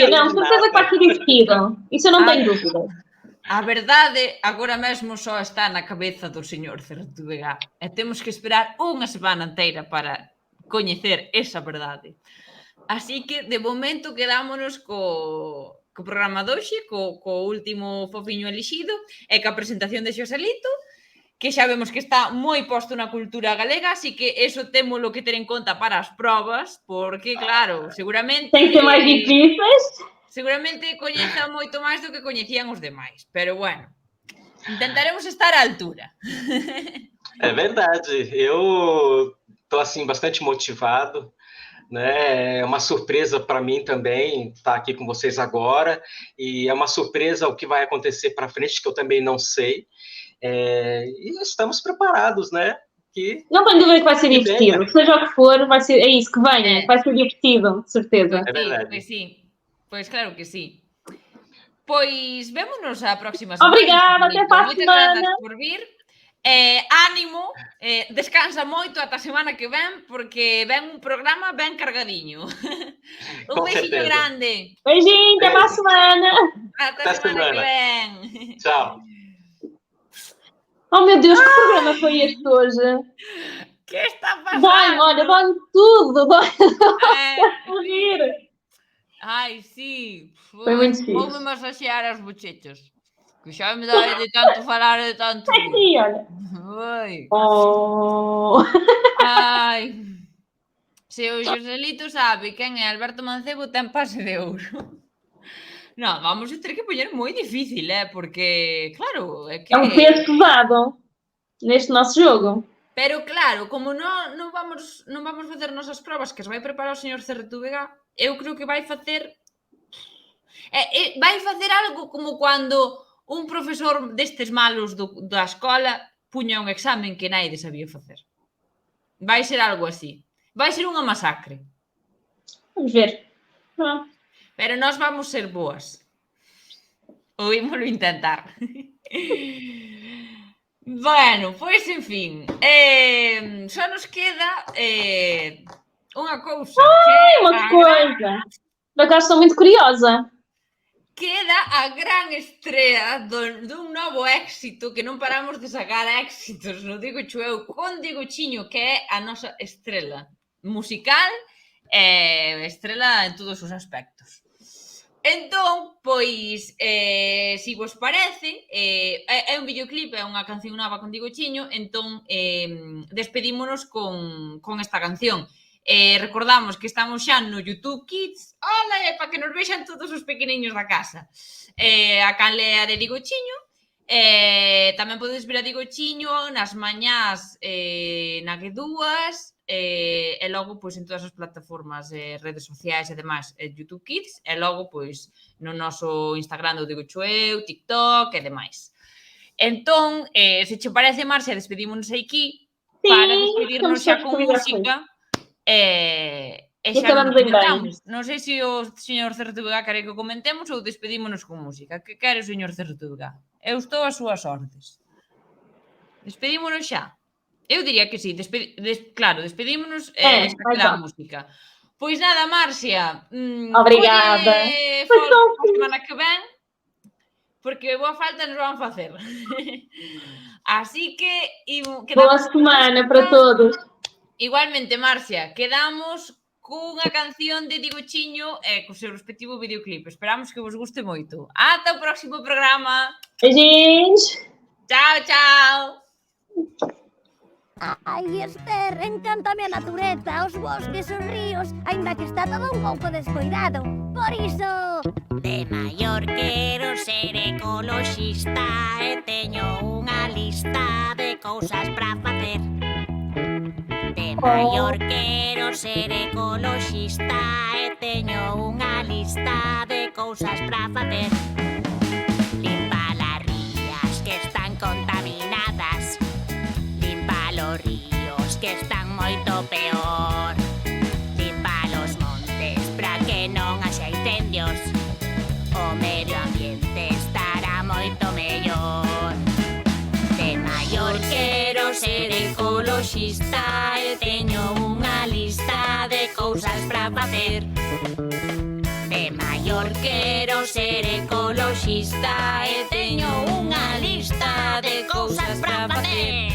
não certeza que vai ser divertido. Isso eu não tenho dúvida. A verdade agora mesmo só está na cabeza do señor Certevega e temos que esperar unha semana inteira para coñecer esa verdade. Así que, de momento, quedámonos co programa de hoxe, co último fofiño elixido, e ca presentación de Xoselito, que xa vemos que está moi posto na cultura galega, así que eso témolo que ter en conta para as probas, porque, claro, seguramente... Tem que ser máis difíceis. Seguramente coñeza moito máis do que coñecían os demais, pero bueno, intentaremos estar á altura. É verdade, eu tô assim bastante motivado, né? É uma surpresa para mim também estar aqui com vocês agora, e é uma surpresa o que vai acontecer para frente que eu também não sei. E estamos preparados, né? Não tenho dúvida que vai ser divertido. Seja o que for, vai ser, é isso que venha. Vai ser divertido, de certeza. É verdade. Pois sim, pois claro que sí. Pois vémonos a próxima semana. Obrigada, até para a Moitas semana. grazas por vir. Ánimo, descansa moito ata a semana que ven, porque ven un programa ben cargadiño. Un Com beijinho certeza. grande. Beijinho, até para a semana. Ata Até a semana que semana. ven. Tchau. Oh meu Deus, que programa foi este hoje? Que está pasando? Dói-me, olha, dói-me tudo. É. Rir. Ai, sí. Foi muito fixe. Vou-me massaxear as bochechas. Que xa me dá de tanto falar e de tanto rir. Aqui, olha. Ai. Oh. Ai. Se o Xoselito sabe quen é Alberto Mancebo, ten pase de ouro. Non, vamos a ter que poñer moi difícil, porque, claro, é que... É um peso pesado neste noso jogo. Pero claro, como non vamos facer nosas probas, que as vai preparar o señor Cerretúbega, eu creo que vai facer... vai facer algo como cando un profesor destes malos da escola puña un examen que naide sabía facer. Vai ser algo así. Vai ser unha masacre. Vamos ver. Ah. Pero nós vamos ser boas. Ou ímolo intentar. Bueno, pois, en fin. Só nos queda unha cousa. Uma coisa. Por acaso estou muito curiosa. Queda a gran estrea dun novo éxito, que non paramos de sacar éxitos no Digo Chueu con Digo Chiño, que é a nosa estrela musical e estrela en todos os aspectos. Entón, pois, se vos parece, é un videoclip, é unha canción nova con Digo Chiño, entón despedímonos con esta canción. Recordamos que estamos xa no YouTube Kids, ola, para que nos vexan todos os pequeniños da casa. A canle a de Digo Chiño, tamén podes ver a Digo Chiño nas mañás na G2, e logo pois en todas as plataformas, redes sociais e demais, YouTube Kids, e logo pois no noso Instagram do Digo Chueu, TikTok e demais. Entón, se che parece, Marcia, despedímonos aquí para despedirnos xa con música e xa non comentamos. Non sei se o señor Cerretúbega quere que comentemos ou despedímonos con música. Que quere o señor Cerretúbega? Eu estou ás súas ordes. Despedímonos xa? Eu diría que sí, claro, despedímonos e xa a música. Pois nada, Marcia, obrigada. A semana que ven, porque boa falta nos van facer. Así que... Boa semana para todos. Igualmente, Marcia, quedamos cunha canción de Digo Chiño e co seu respectivo videoclip. Esperamos que vos guste moito. Ata o próximo programa. Beijinhos. Chao, chao. Ai, Esther, encántame a natureza, os bosques, os ríos, aínda que está todo un pouco descoidado. Por iso, de maior quero ser ecoloxista e teño unha lista de cousas para facer. De maior quero ser ecoloxista e teño unha lista de cousas para facer. Limpa las rías que están contaminadas, os ríos que están moito peor, limpa los montes para que non haxa incendios, o medio ambiente estará moito mellor. De maior quero ser ecoloxista e teño unha lista de cousas para facer. De maior quero ser ecoloxista e teño unha lista de cousas para facer.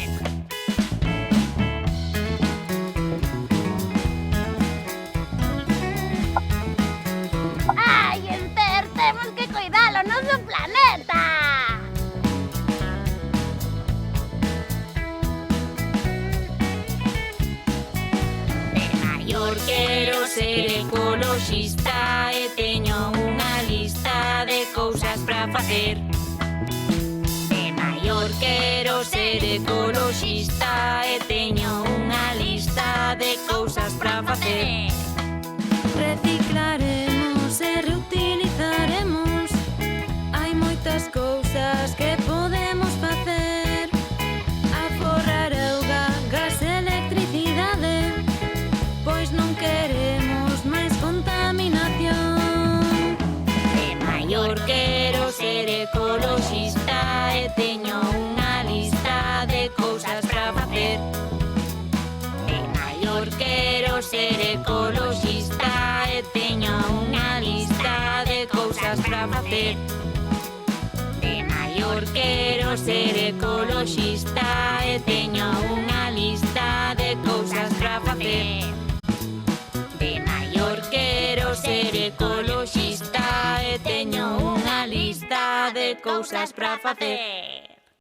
facer. De maior quero ser ecoloxista e teño unha lista de cousas para facer. Reciclaremos e reutilizaremos. Hai moitas cousas que podemos facer. Aforrar auga, gas e electricidade, pois non queremos máis contaminación. De maior quero ser ecoloxista e teño unha lista de cousas para facer. De maior quero ser ecoloxista e teño unha lista de cousas para facer. De maior quero ser ecoloxista e teño unha lista de cousas para facer. De maior quero ser ecoloxista e teño unha lista de cousas para facer.